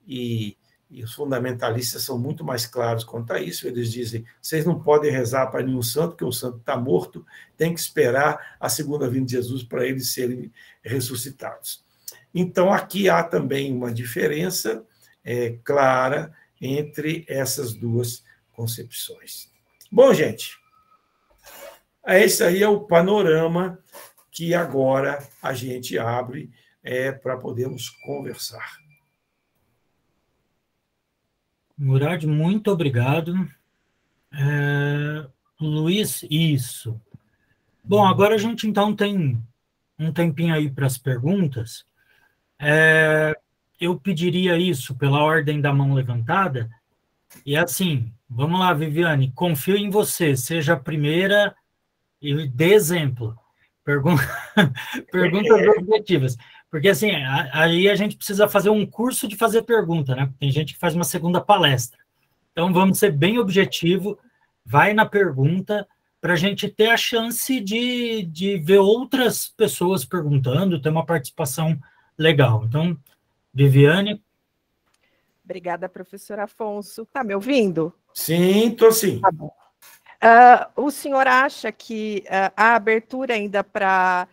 e os fundamentalistas são muito mais claros quanto a isso. Eles dizem, vocês não podem rezar para nenhum santo, porque o santo está morto, tem que esperar a segunda vinda de Jesus para eles serem ressuscitados. Então, aqui há também uma diferença clara entre essas duas concepções. Bom, gente, esse aí é o panorama que agora a gente abre para podermos conversar. Murad, muito obrigado. Luiz, isso. Bom, agora a gente então tem um tempinho aí para as perguntas. Eu pediria isso pela ordem da mão levantada. E assim, vamos lá, Viviane, confio em você, seja a primeira e dê exemplo. Perguntas objetivas. Porque assim, aí a gente precisa fazer um curso de fazer pergunta, né? Tem gente que faz uma segunda palestra. Então, vamos ser bem objetivo, vai na pergunta, para a gente ter a chance de ver outras pessoas perguntando, ter uma participação legal. Então, Viviane. Obrigada, professor Afonso. Está me ouvindo? Sim, estou sim. Tá bom. O senhor acha que a abertura ainda para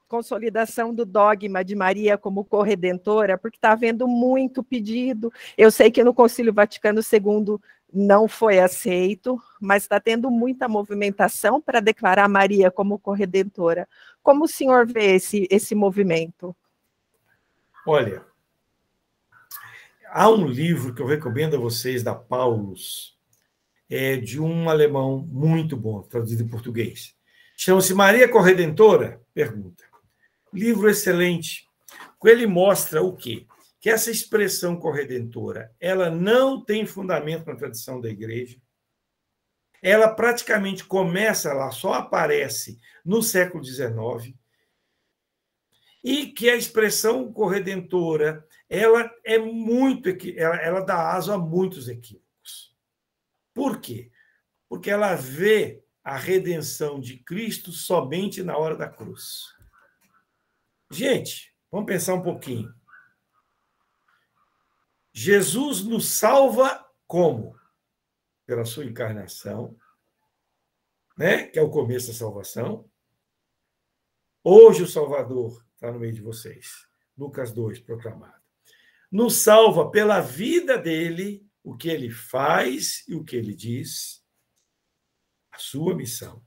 consolidação do dogma de Maria como corredentora, porque está havendo muito pedido. Eu sei que no Concílio Vaticano II não foi aceito, mas está tendo muita movimentação para declarar Maria como corredentora. Como o senhor vê esse movimento? Olha, há um livro que eu recomendo a vocês, da Paulus, de um alemão muito bom, traduzido em português. Chama-se Maria Corredentora? Pergunta. Livro excelente. Ele mostra o quê? Que essa expressão corredentora, ela não tem fundamento na tradição da igreja. Ela praticamente começa, ela só aparece no século XIX. E que a expressão corredentora, ela é muito, ela dá aso a muitos equívocos. Por quê? Porque ela vê a redenção de Cristo somente na hora da cruz. Gente, vamos pensar um pouquinho. Jesus nos salva como? Pela sua encarnação, né? Que é o começo da salvação. Hoje o Salvador está no meio de vocês. Lucas 2, proclamado. Nos salva pela vida dele, o que ele faz e o que ele diz, a sua missão.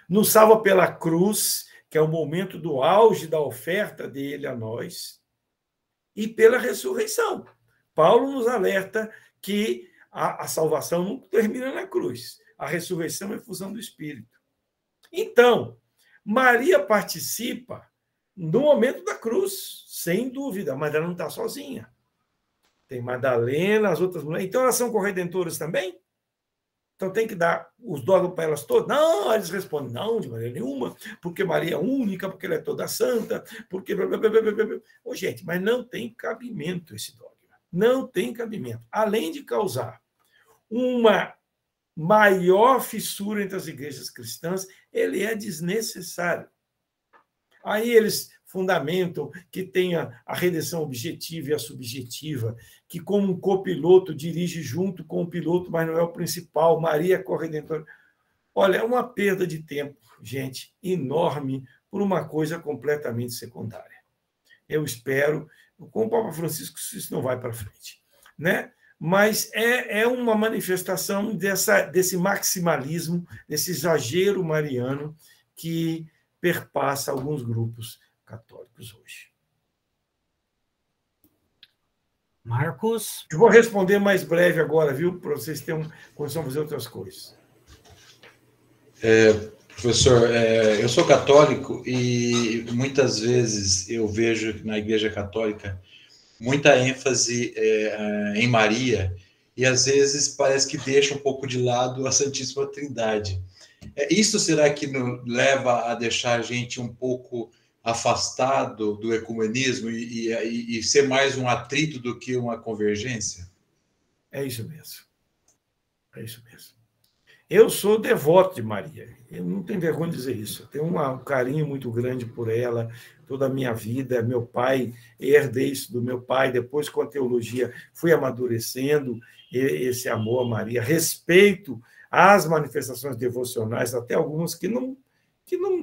Nos salva pela cruz, que é o momento do auge da oferta dele a nós, e pela ressurreição. Paulo nos alerta que a salvação não termina na cruz. A ressurreição é fusão do Espírito. Então, Maria participa no momento da cruz, sem dúvida, mas ela não está sozinha. Tem Madalena, as outras mulheres. Então, elas são corredentoras também? Então, tem que dar os dogmas para elas todas? Não, eles respondem, não, de maneira nenhuma, porque Maria é única, porque ela é toda santa, porque... Ô, gente, mas não tem cabimento esse dogma. Não tem cabimento. Além de causar uma maior fissura entre as igrejas cristãs, ele é desnecessário. Aí eles fundamentam que tenha a redenção objetiva e a subjetiva, que como um copiloto dirige junto com o piloto, mas não é o principal, Maria é corredentora. Olha, é uma perda de tempo, gente, enorme, por uma coisa completamente secundária. Eu espero, com o Papa Francisco, isso não vai para frente. né? Mas é uma manifestação desse maximalismo, desse exagero mariano que perpassa alguns grupos católicos hoje. Marcos? Eu vou responder mais breve agora, viu? Para vocês terem condição de fazer outras coisas. Professor, eu sou católico e muitas vezes eu vejo na Igreja Católica muita ênfase em Maria e às vezes parece que deixa um pouco de lado a Santíssima Trindade. Isso será que nos leva a deixar a gente um pouco afastado do ecumenismo e ser mais um atrito do que uma convergência? É isso mesmo. É isso mesmo. Eu sou devoto de Maria. Eu não tenho vergonha de dizer isso. Eu tenho um carinho muito grande por ela, toda a minha vida. Meu pai, herdei isso do meu pai. Depois, com a teologia, fui amadurecendo esse amor a Maria. Respeito às manifestações devocionais, até algumas que não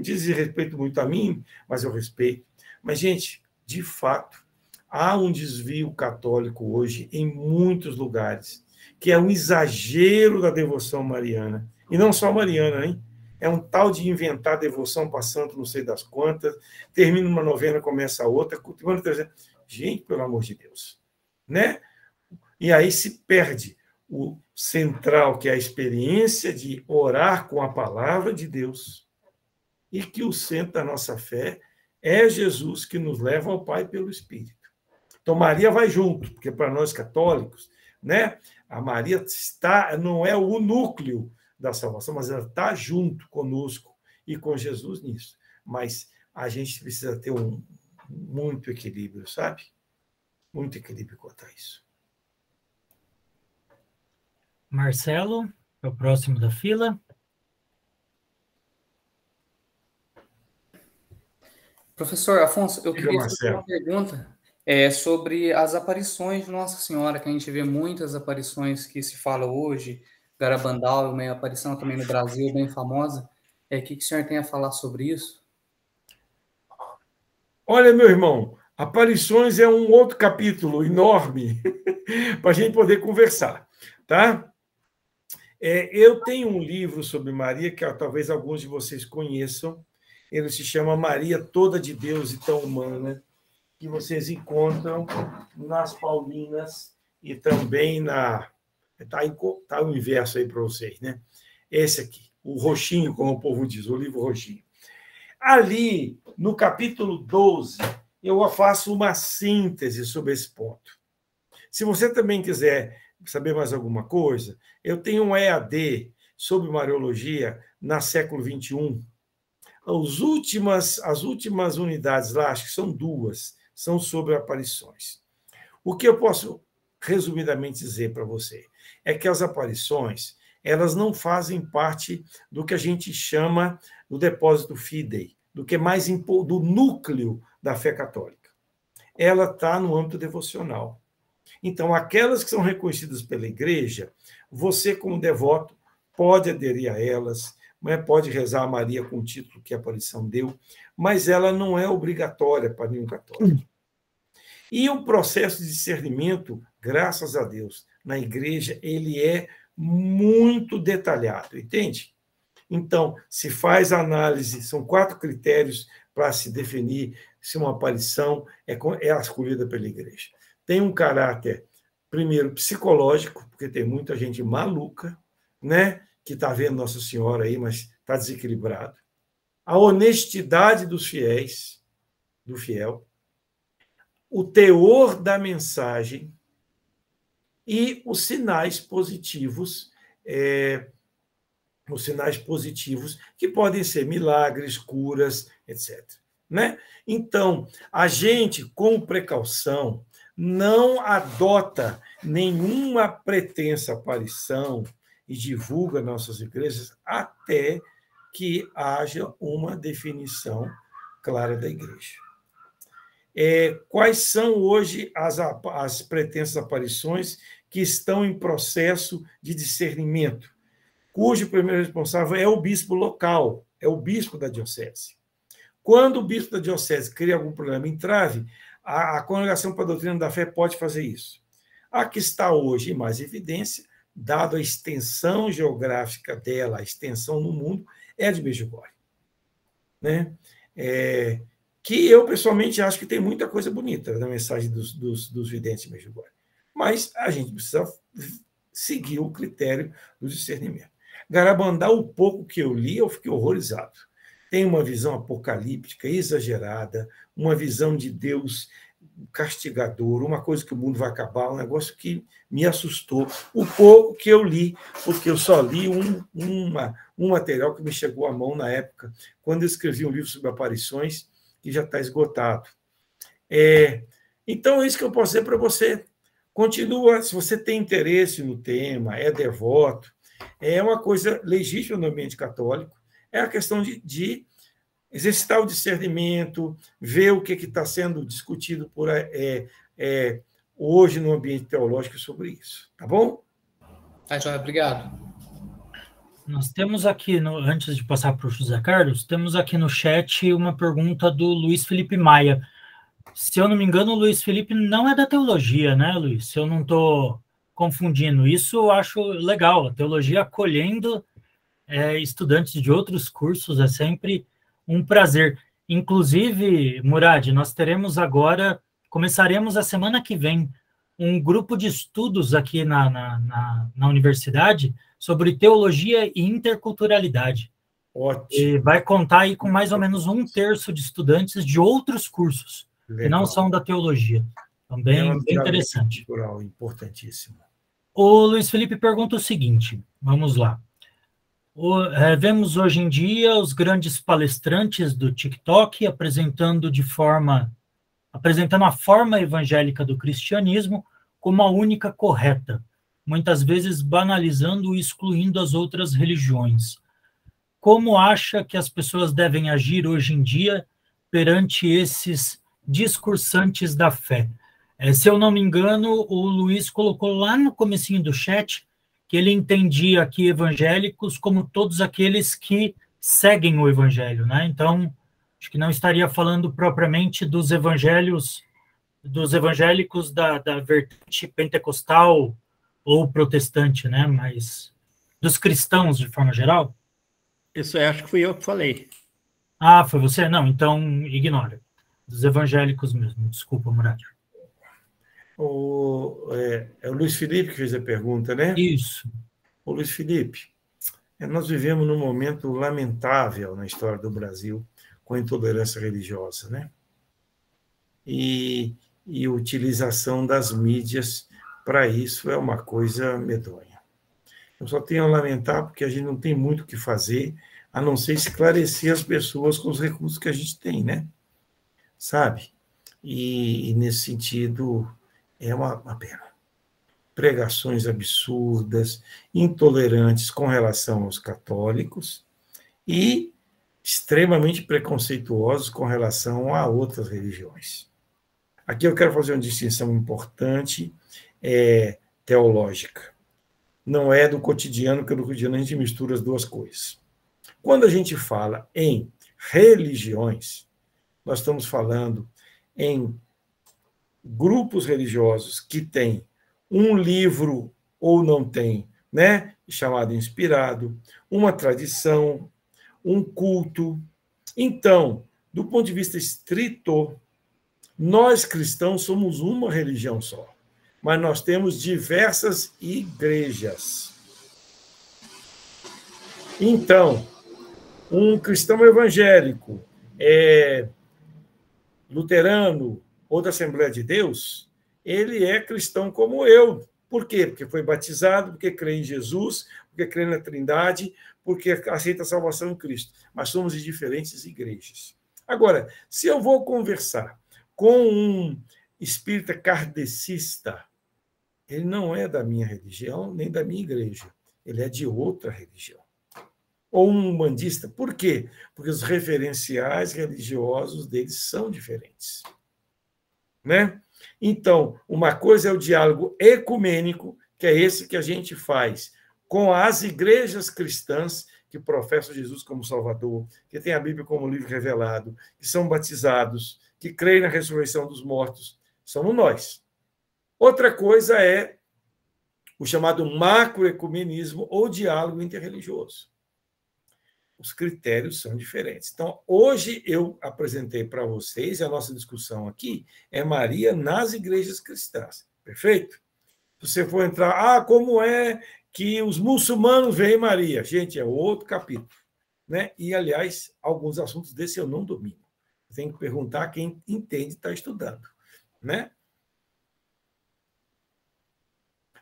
dizem respeito muito a mim, mas eu respeito. Mas, gente, de fato, há um desvio católico hoje em muitos lugares, que é um exagero da devoção mariana. E não só mariana, hein? É um tal de inventar devoção para santo, não sei das quantas, termina uma novena, começa a outra, cultivando terceira. Gente, pelo amor de Deus. Né? E aí se perde o central, que é a experiência de orar com a palavra de Deus, e que o centro da nossa fé é Jesus, que nos leva ao Pai pelo Espírito. Então, Maria vai junto, porque para nós católicos, né, a Maria não é o núcleo da salvação, mas ela está junto conosco e com Jesus nisso. Mas a gente precisa ter muito equilíbrio, sabe? Muito equilíbrio quanto a isso. Marcelo, é o próximo da fila. Professor Afonso, eu queria fazer Marcelo. uma pergunta sobre as aparições de Nossa Senhora, que a gente vê muitas aparições que se fala hoje, Garabandal, uma aparição também no Brasil, bem famosa. O que o senhor tem a falar sobre isso? Olha, meu irmão, aparições é um outro capítulo enorme para a gente poder conversar, tá? Eu tenho um livro sobre Maria, que talvez alguns de vocês conheçam. Ele se chama Maria Toda de Deus e Tão Humana, que vocês encontram nas Paulinas e também Está o inverso aí para vocês, né? Esse aqui, o roxinho, como o povo diz, o livro roxinho. Ali, no capítulo 12, eu faço uma síntese sobre esse ponto. Se você também quiser saber mais alguma coisa, eu tenho um EAD sobre Mariologia na século XXI. As últimas unidades lá, acho que são 2, são sobre aparições. O que eu posso resumidamente dizer para você é que as aparições, elas não fazem parte do que a gente chama do depósito fidei, do que é mais do núcleo da fé católica. Ela está no âmbito devocional. Então, aquelas que são reconhecidas pela igreja, você, como devoto, pode aderir a elas, pode rezar a Maria com o título que a aparição deu, mas ela não é obrigatória para nenhum católico. E o processo de discernimento, graças a Deus, na igreja, ele é muito detalhado, entende? Então, se faz análise, são 4 critérios para se definir se uma aparição é escolhida pela igreja. Tem um caráter, primeiro, psicológico, porque tem muita gente maluca, né, que está vendo Nossa Senhora aí, mas está desequilibrado. A honestidade dos fiéis, do fiel, o teor da mensagem e os sinais positivos, que podem ser milagres, curas, etc. Né? Então, a gente, com precaução, não adota nenhuma pretensa aparição e divulga nossas igrejas até que haja uma definição clara da igreja. Quais são hoje as pretensas aparições que estão em processo de discernimento, cujo primeiro responsável é o bispo local, é o bispo da diocese. Quando o bispo da diocese cria algum problema, entrave, a Congregação para a Doutrina da Fé pode fazer isso. A que está hoje em mais evidência, dado a extensão geográfica dela, a extensão no mundo, é a de Medjugorje, né? Que eu, pessoalmente, acho que tem muita coisa bonita na mensagem dos videntes de Medjugorje. Mas a gente precisa seguir o critério do discernimento. Garabandal, o pouco que eu li, eu fiquei horrorizado. Tem uma visão apocalíptica exagerada, uma visão de Deus castigador, uma coisa que o mundo vai acabar, um negócio que me assustou. O pouco que eu li, porque eu só li um material que me chegou à mão na época, quando eu escrevi um livro sobre aparições, que já está esgotado. Então, é isso que eu posso dizer para você. Continua, se você tem interesse no tema, é devoto, é uma coisa legítima no ambiente católico, é a questão de exercitar o discernimento, ver o que está sendo discutido hoje no ambiente teológico sobre isso. Tá bom? Obrigado. Nós temos aqui, antes de passar para o José Carlos, temos aqui no chat uma pergunta do Luiz Felipe Maia. Se eu não me engano, o Luiz Felipe não é da teologia, né, Luiz? Se eu não estou confundindo. Isso eu acho legal. A teologia acolhendo estudantes de outros cursos é sempre um prazer. Inclusive, Murad, nós teremos agora, começaremos a semana que vem, um grupo de estudos aqui na universidade sobre teologia e interculturalidade. Ótimo. E vai contar aí com mais ou menos 1/3 de estudantes de outros cursos, Legal. que não são da teologia. Também bem interessante. Cultural, importantíssimo. O Luiz Felipe pergunta o seguinte, vamos lá. Vemos hoje em dia os grandes palestrantes do TikTok apresentando a forma evangélica do cristianismo como a única correta, muitas vezes banalizando e excluindo as outras religiões. Como acha que as pessoas devem agir hoje em dia perante esses discursantes da fé? Se eu não me engano, o Luiz colocou lá no comecinho do chat que ele entendia aqui evangélicos como todos aqueles que seguem o evangelho, né? Então, acho que não estaria falando propriamente dos evangélicos da vertente pentecostal ou protestante, né? Mas dos cristãos de forma geral. Isso acho que fui eu que falei. Ah, foi você? Não, então ignora. Dos evangélicos mesmo. Desculpa, Murad. É o Luiz Felipe que fez a pergunta, né? Isso. Ô, Luiz Felipe, nós vivemos num momento lamentável na história do Brasil com a intolerância religiosa, né? E a utilização das mídias para isso é uma coisa medonha. Eu só tenho a lamentar porque a gente não tem muito o que fazer, a não ser esclarecer as pessoas com os recursos que a gente tem, né? Sabe? E nesse sentido, é uma pena. Pregações absurdas, intolerantes com relação aos católicos e extremamente preconceituosos com relação a outras religiões. Aqui eu quero fazer uma distinção importante, teológica. Não é do cotidiano, porque no cotidiano a gente mistura as duas coisas. Quando a gente fala em religiões, nós estamos falando em grupos religiosos que têm um livro ou não tem, né, chamado inspirado, uma tradição, um culto. Então, do ponto de vista estrito, nós cristãos somos uma religião só, mas nós temos diversas igrejas. Então, um cristão evangélico, luterano ou da Assembleia de Deus, ele é cristão como eu. Por quê? Porque foi batizado, porque crê em Jesus, porque crê na Trindade, porque aceita a salvação em Cristo. Mas somos de diferentes igrejas. Agora, se eu vou conversar com um espírita kardecista, ele não é da minha religião, nem da minha igreja. Ele é de outra religião. Ou um umbandista. Por quê? Porque os referenciais religiosos deles são diferentes. Né? Então, uma coisa é o diálogo ecumênico, que é esse que a gente faz com as igrejas cristãs que professam Jesus como Salvador, que têm a Bíblia como livro revelado, que são batizados, que creem na ressurreição dos mortos. Somos nós. Outra coisa é o chamado macroecumenismo ou diálogo interreligioso. Os critérios são diferentes. Então, hoje eu apresentei para vocês, e a nossa discussão aqui é Maria nas igrejas cristãs. Perfeito? Se você for entrar, como é que os muçulmanos veem Maria? Gente, é outro capítulo. Né? E, aliás, alguns assuntos desses eu não domino. Tem que perguntar a quem entende e está estudando. Né?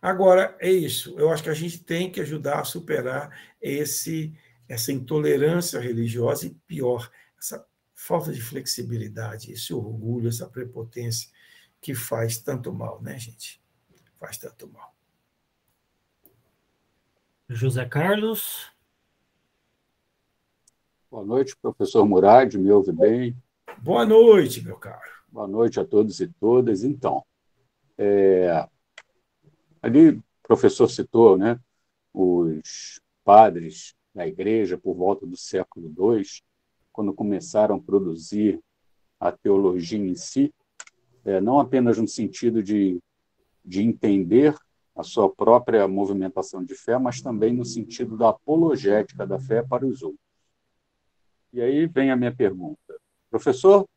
Agora, é isso. Eu acho que a gente tem que ajudar a superar essa intolerância religiosa e, pior, essa falta de flexibilidade, esse orgulho, essa prepotência que faz tanto mal, né, gente? Faz tanto mal. José Carlos. Boa noite, professor Murad, me ouve bem? Boa noite, meu caro. Boa noite a todos e todas. Então, ali o professor citou, né, os padres da igreja por volta do século II, quando começaram a produzir a teologia em si, não apenas no sentido de entender a sua própria movimentação de fé, mas também no sentido da apologética da fé para os outros. E aí vem a minha pergunta. Professor,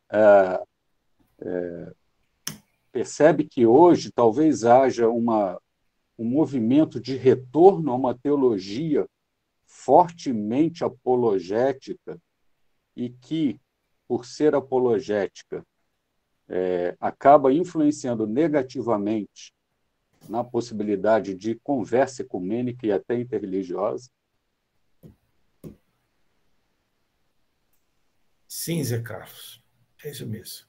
percebe que hoje talvez haja um movimento de retorno a uma teologia fortemente apologética e que, por ser apologética, acaba influenciando negativamente na possibilidade de conversa ecumênica e até interreligiosa? Sim, Zé Carlos, é isso mesmo.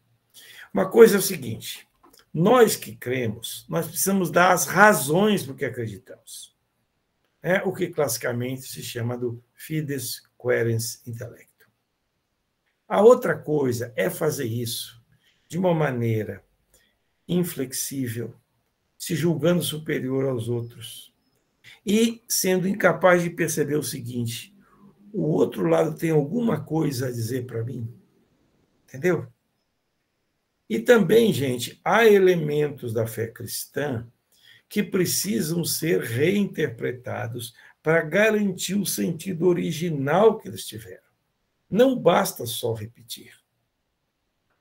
Uma coisa é o seguinte, nós que cremos, nós precisamos dar as razões por que acreditamos. É o que classicamente se chama do fides quaerens intellectum. A outra coisa é fazer isso de uma maneira inflexível, se julgando superior aos outros e sendo incapaz de perceber o seguinte: o outro lado tem alguma coisa a dizer para mim, entendeu? E também, gente, há elementos da fé cristã que precisam ser reinterpretados para garantir o sentido original que eles tiveram. Não basta só repetir.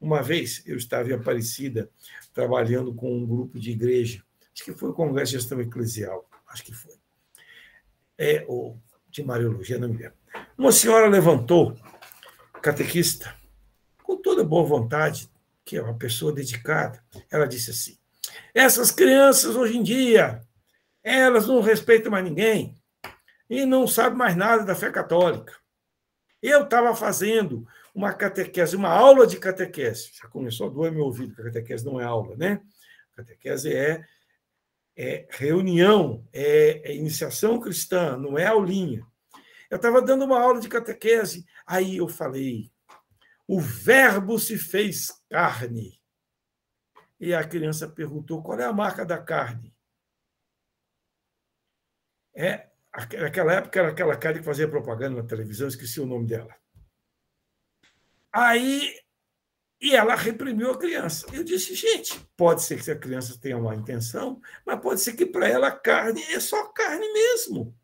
Uma vez eu estava em Aparecida trabalhando com um grupo de igreja, acho que foi o Congresso de Gestão Eclesial, acho que foi, ou de Mariologia, não me lembro. Uma senhora levantou, catequista, com toda boa vontade, que é uma pessoa dedicada, ela disse assim: essas crianças hoje em dia, elas não respeitam mais ninguém e não sabem mais nada da fé católica. Eu estava fazendo uma catequese, uma aula de catequese. Já começou a doer meu ouvido, porque a catequese não é aula, né? A catequese é reunião, é iniciação cristã, não é aulinha. Eu estava dando uma aula de catequese, aí eu falei: o Verbo se fez carne. E a criança perguntou: qual é a marca da carne? Naquela época era aquela cara que fazia propaganda na televisão, esqueci o nome dela. E ela reprimiu a criança. Eu disse: gente, pode ser que a criança tenha uma intenção, mas pode ser que para ela a carne é só carne mesmo.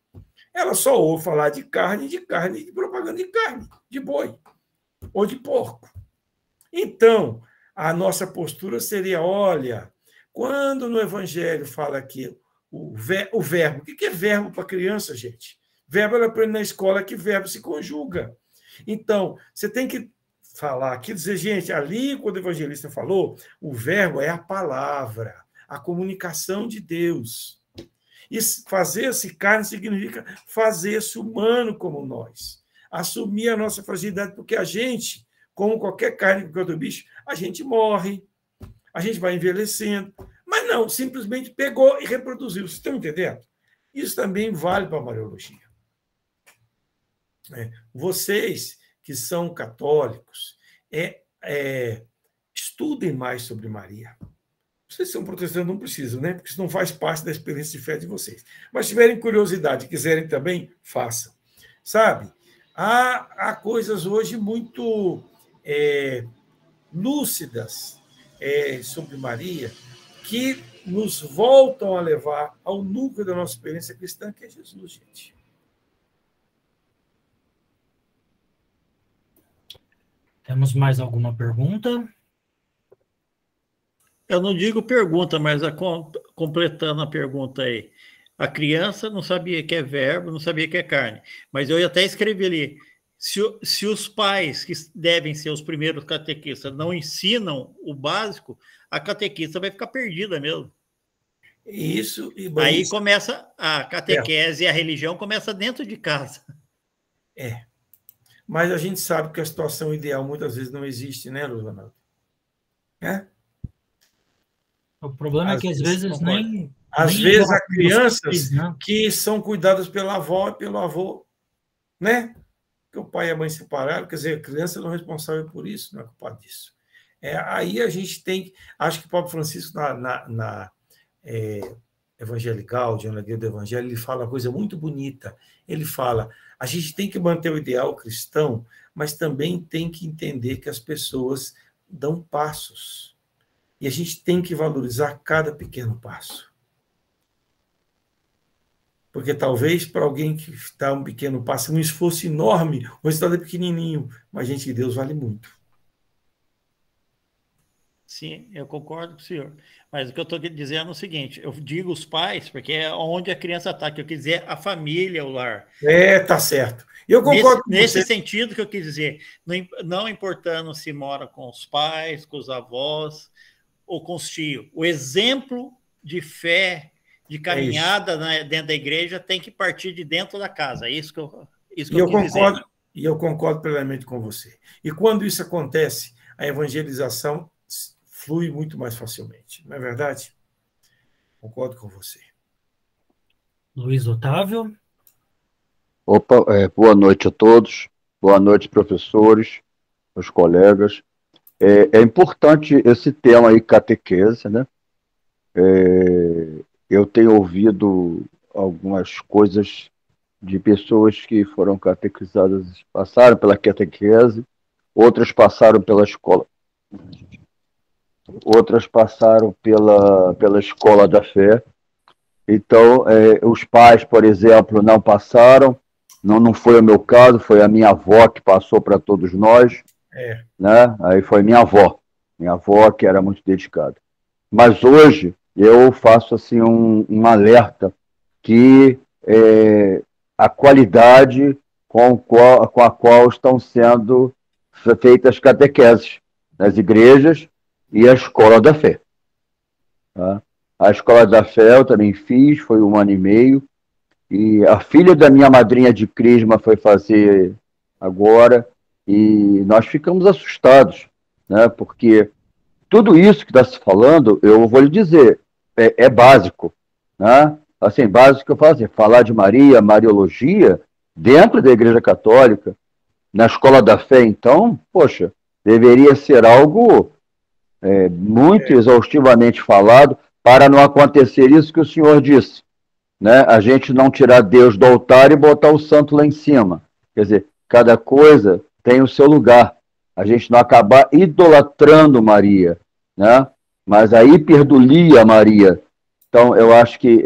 Ela só ouve falar de carne, de propaganda de carne, de boi ou de porco. Então, a nossa postura seria: olha, quando no Evangelho fala aqui o verbo, o que é verbo para criança, gente? Verbo ela aprende na escola que verbo se conjuga. Então, você tem que falar aqui, dizer, gente, ali quando o evangelista falou, o verbo é a palavra, a comunicação de Deus. E fazer-se carne significa fazer-se humano como nós. Assumir a nossa fragilidade, porque a gente, como qualquer carne, qualquer outro bicho, a gente morre, a gente vai envelhecendo. Mas não, simplesmente pegou e reproduziu. Vocês estão entendendo? Isso também vale para a Mariologia. Vocês que são católicos, estudem mais sobre Maria. Vocês são protestantes, não precisam, né? Porque isso não faz parte da experiência de fé de vocês. Mas se tiverem curiosidade e quiserem também, façam. Sabe? Há coisas hoje muito lúcidas sobre Maria que nos voltam a levar ao núcleo da nossa experiência cristã, que é Jesus, gente. Temos mais alguma pergunta? Eu não digo pergunta, mas completando a pergunta aí. A criança não sabia que é verbo, não sabia que é carne. Mas eu até escrevi ali, se os pais, que devem ser os primeiros catequistas, não ensinam o básico, a catequista vai ficar perdida mesmo. Isso. Aí começa a catequese e a religião começa dentro de casa. Mas a gente sabe que a situação ideal muitas vezes não existe, né, Luciano? O problema é que às vezes nem... Às vezes há crianças que são cuidadas pela avó e pelo avô, né? Que o pai e a mãe separaram, quer dizer, a criança não é responsável por isso, não é culpado disso. Aí a gente tem... Acho que o Papa Francisco, na Evangelical, de Alegria do Evangelho, ele fala uma coisa muito bonita. Ele fala, a gente tem que manter o ideal cristão, mas também tem que entender que as pessoas dão passos. E a gente tem que valorizar cada pequeno passo. Porque talvez para alguém que está um pequeno passo, um esforço enorme, o resultado é pequenininho, mas, gente, Deus vale muito. Sim, eu concordo com o senhor. Mas o que eu estou dizendo é o seguinte, eu digo os pais, porque é onde a criança está, que eu quis dizer a família, o lar. Tá certo. Eu concordo com você. Nesse sentido que eu quis dizer, não importando se mora com os pais, com os avós ou com os tios. O exemplo de fé, de caminhada dentro da igreja tem que partir de dentro da casa. É isso que eu quis dizer. E eu concordo plenamente com você. E quando isso acontece, a evangelização flui muito mais facilmente. Não é verdade? Concordo com você. Luiz Otávio. Opa, boa noite a todos. Boa noite, professores, meus colegas. É importante esse tema aí, catequese, né? Eu tenho ouvido algumas coisas de pessoas que foram catequizadas, passaram pela catequese, outras passaram pela escola. Outras passaram pela escola da fé. Então, os pais, por exemplo, não passaram. Não foi o meu caso, foi a minha avó que passou para todos nós. Né? Aí foi minha avó que era muito dedicada. Mas hoje eu faço assim um alerta que a qualidade com a qual estão sendo feitas catequeses nas igrejas e a escola da fé. Tá? A escola da fé eu também fiz, foi 1 ano e meio, e a filha da minha madrinha de crisma foi fazer agora, e nós ficamos assustados, né? Porque tudo isso que está se falando, eu vou lhe dizer, é básico, né? Assim, básico que eu falo assim, falar de Maria, Mariologia, dentro da Igreja Católica, na escola da fé, então, poxa, deveria ser algo muito exaustivamente falado para não acontecer isso que o senhor disse, né? A gente não tirar Deus do altar e botar o santo lá em cima. Quer dizer, cada coisa tem o seu lugar. A gente não acabar idolatrando Maria, né? Mas a hiperdulia Maria. Então, eu acho que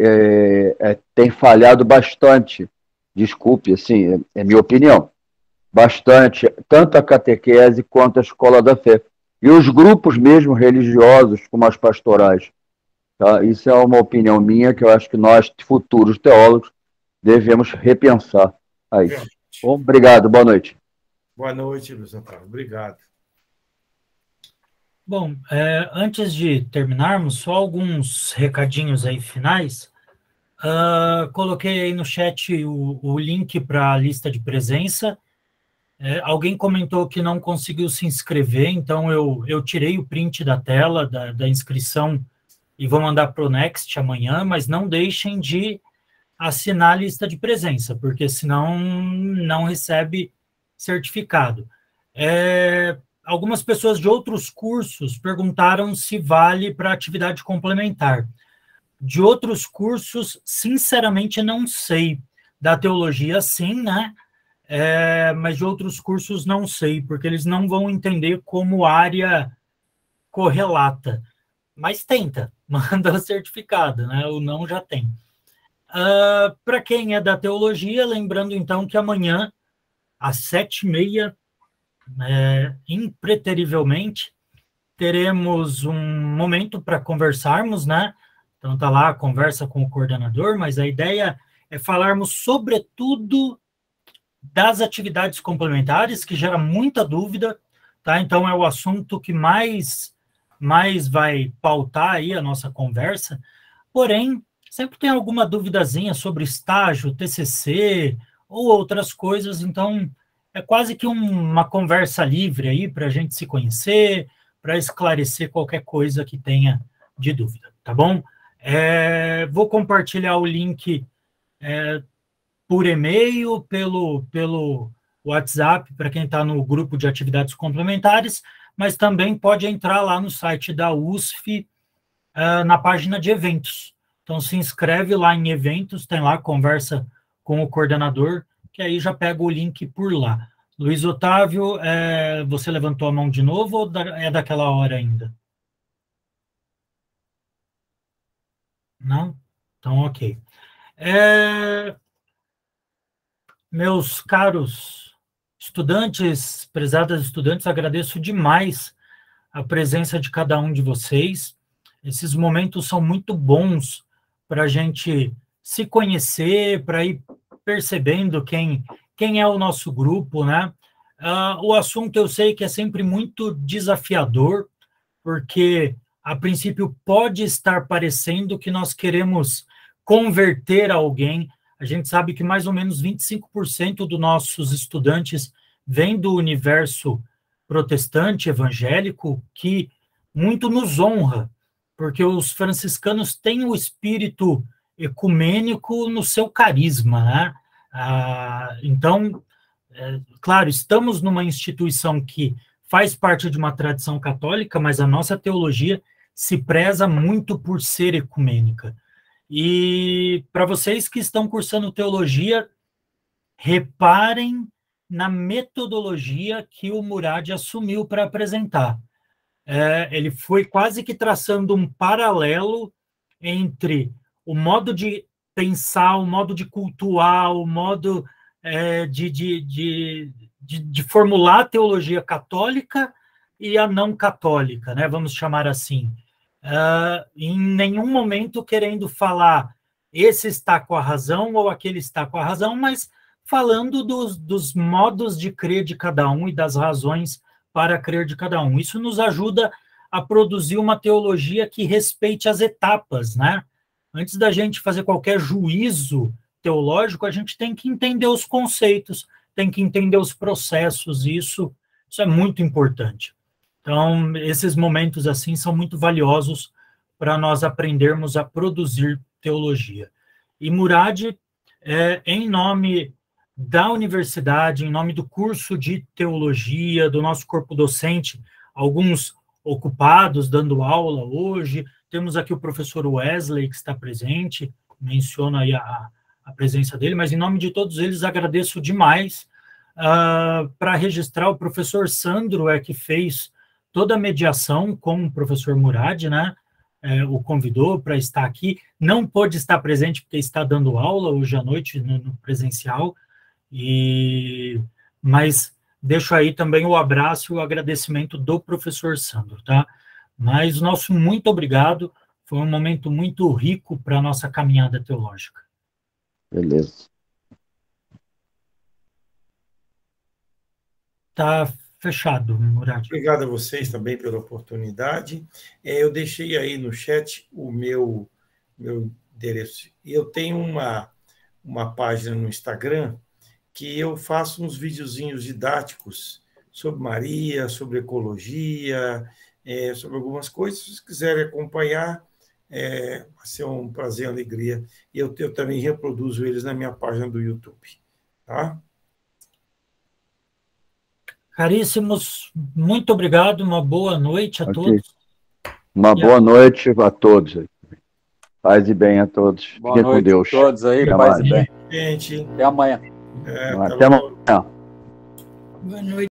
tem falhado bastante. Desculpe, assim, é minha opinião. Bastante, tanto a catequese quanto a escola da fé. E os grupos mesmo religiosos, como as pastorais. Tá? Isso é uma opinião minha que eu acho que nós, futuros teólogos, devemos repensar a isso. Obrigado, boa noite. Boa noite, Luiz Otávio. Obrigado. Bom, antes de terminarmos, só alguns recadinhos aí finais. Coloquei aí no chat o link para a lista de presença. Alguém comentou que não conseguiu se inscrever, então eu tirei o print da tela da inscrição e vou mandar para o Next amanhã, mas não deixem de assinar a lista de presença, porque senão não recebe certificado. Algumas pessoas de outros cursos perguntaram se vale para atividade complementar. De outros cursos, sinceramente, não sei. Da teologia, sim, né? Mas de outros cursos não sei, porque eles não vão entender como área correlata. mas tenta, manda o certificado, né? O não já tem. Para quem é da teologia, lembrando então que amanhã, às 7h30, impreterivelmente, teremos um momento para conversarmos, né? Então tá lá a conversa com o coordenador, mas a ideia é falarmos sobretudo das atividades complementares, que gera muita dúvida, tá? Então é o assunto que mais vai pautar aí a nossa conversa. Porém, sempre tem alguma duvidazinha sobre estágio, TCC ou outras coisas, então é quase que uma conversa livre aí para a gente se conhecer, para esclarecer qualquer coisa que tenha de dúvida, tá bom? Vou compartilhar o link por e-mail, pelo WhatsApp, para quem está no grupo de atividades complementares, mas também pode entrar lá no site da USF, na página de eventos. Então, se inscreve lá em eventos, tem lá conversa com o coordenador, que aí já pega o link por lá. Luiz Otávio, você levantou a mão de novo ou é daquela hora ainda? Não? Então, ok. Meus caros estudantes, prezadas estudantes, agradeço demais a presença de cada um de vocês. Esses momentos são muito bons para a gente se conhecer, para ir percebendo quem é o nosso grupo, né? O assunto eu sei que é sempre muito desafiador, porque a princípio pode estar parecendo que nós queremos converter alguém. A gente sabe que mais ou menos 25% dos nossos estudantes vêm do universo protestante, evangélico, que muito nos honra, porque os franciscanos têm o espírito ecumênico no seu carisma, né? Então, claro, estamos numa instituição que faz parte de uma tradição católica, mas a nossa teologia se preza muito por ser ecumênica. E para vocês que estão cursando teologia, reparem na metodologia que o Murad assumiu para apresentar. Ele foi quase que traçando um paralelo entre o modo de pensar, o modo de cultuar, o modo de formular a teologia católica e a não católica, né? Vamos chamar assim. Em nenhum momento querendo falar esse está com a razão ou aquele está com a razão, mas falando dos modos de crer de cada um e das razões para crer de cada um. Isso nos ajuda a produzir uma teologia que respeite as etapas, né? Antes da gente fazer qualquer juízo teológico, a gente tem que entender os conceitos, tem que entender os processos, e isso é muito importante. Então, esses momentos assim são muito valiosos para nós aprendermos a produzir teologia. E Murad, em nome da universidade, em nome do curso de teologia, do nosso corpo docente, alguns ocupados dando aula hoje, temos aqui o professor Wesley, que está presente, menciono aí a presença dele, mas em nome de todos eles agradeço demais. Para registrar, o professor Sandro que fez toda a mediação com o professor Murad, né? O convidou para estar aqui, não pôde estar presente porque está dando aula hoje à noite no presencial, mas deixo aí também o abraço e o agradecimento do professor Sandro, tá? Mas nosso muito obrigado, foi um momento muito rico para a nossa caminhada teológica. Beleza. Tá fechado, Murad. Obrigado a vocês também pela oportunidade. Eu deixei aí no chat o meu endereço. Eu tenho uma página no Instagram que eu faço uns videozinhos didáticos sobre Maria, sobre ecologia, sobre algumas coisas. Se vocês quiserem acompanhar, vai ser um prazer, uma alegria. E eu também reproduzo eles na minha página do YouTube. Tá? Caríssimos, muito obrigado, uma boa noite a todos. Uma boa noite a todos. Paz e bem a todos. Boa Fiquem com Deus. A todos aí, paz e bem. Gente, Até amanhã. Até amanhã. Boa noite.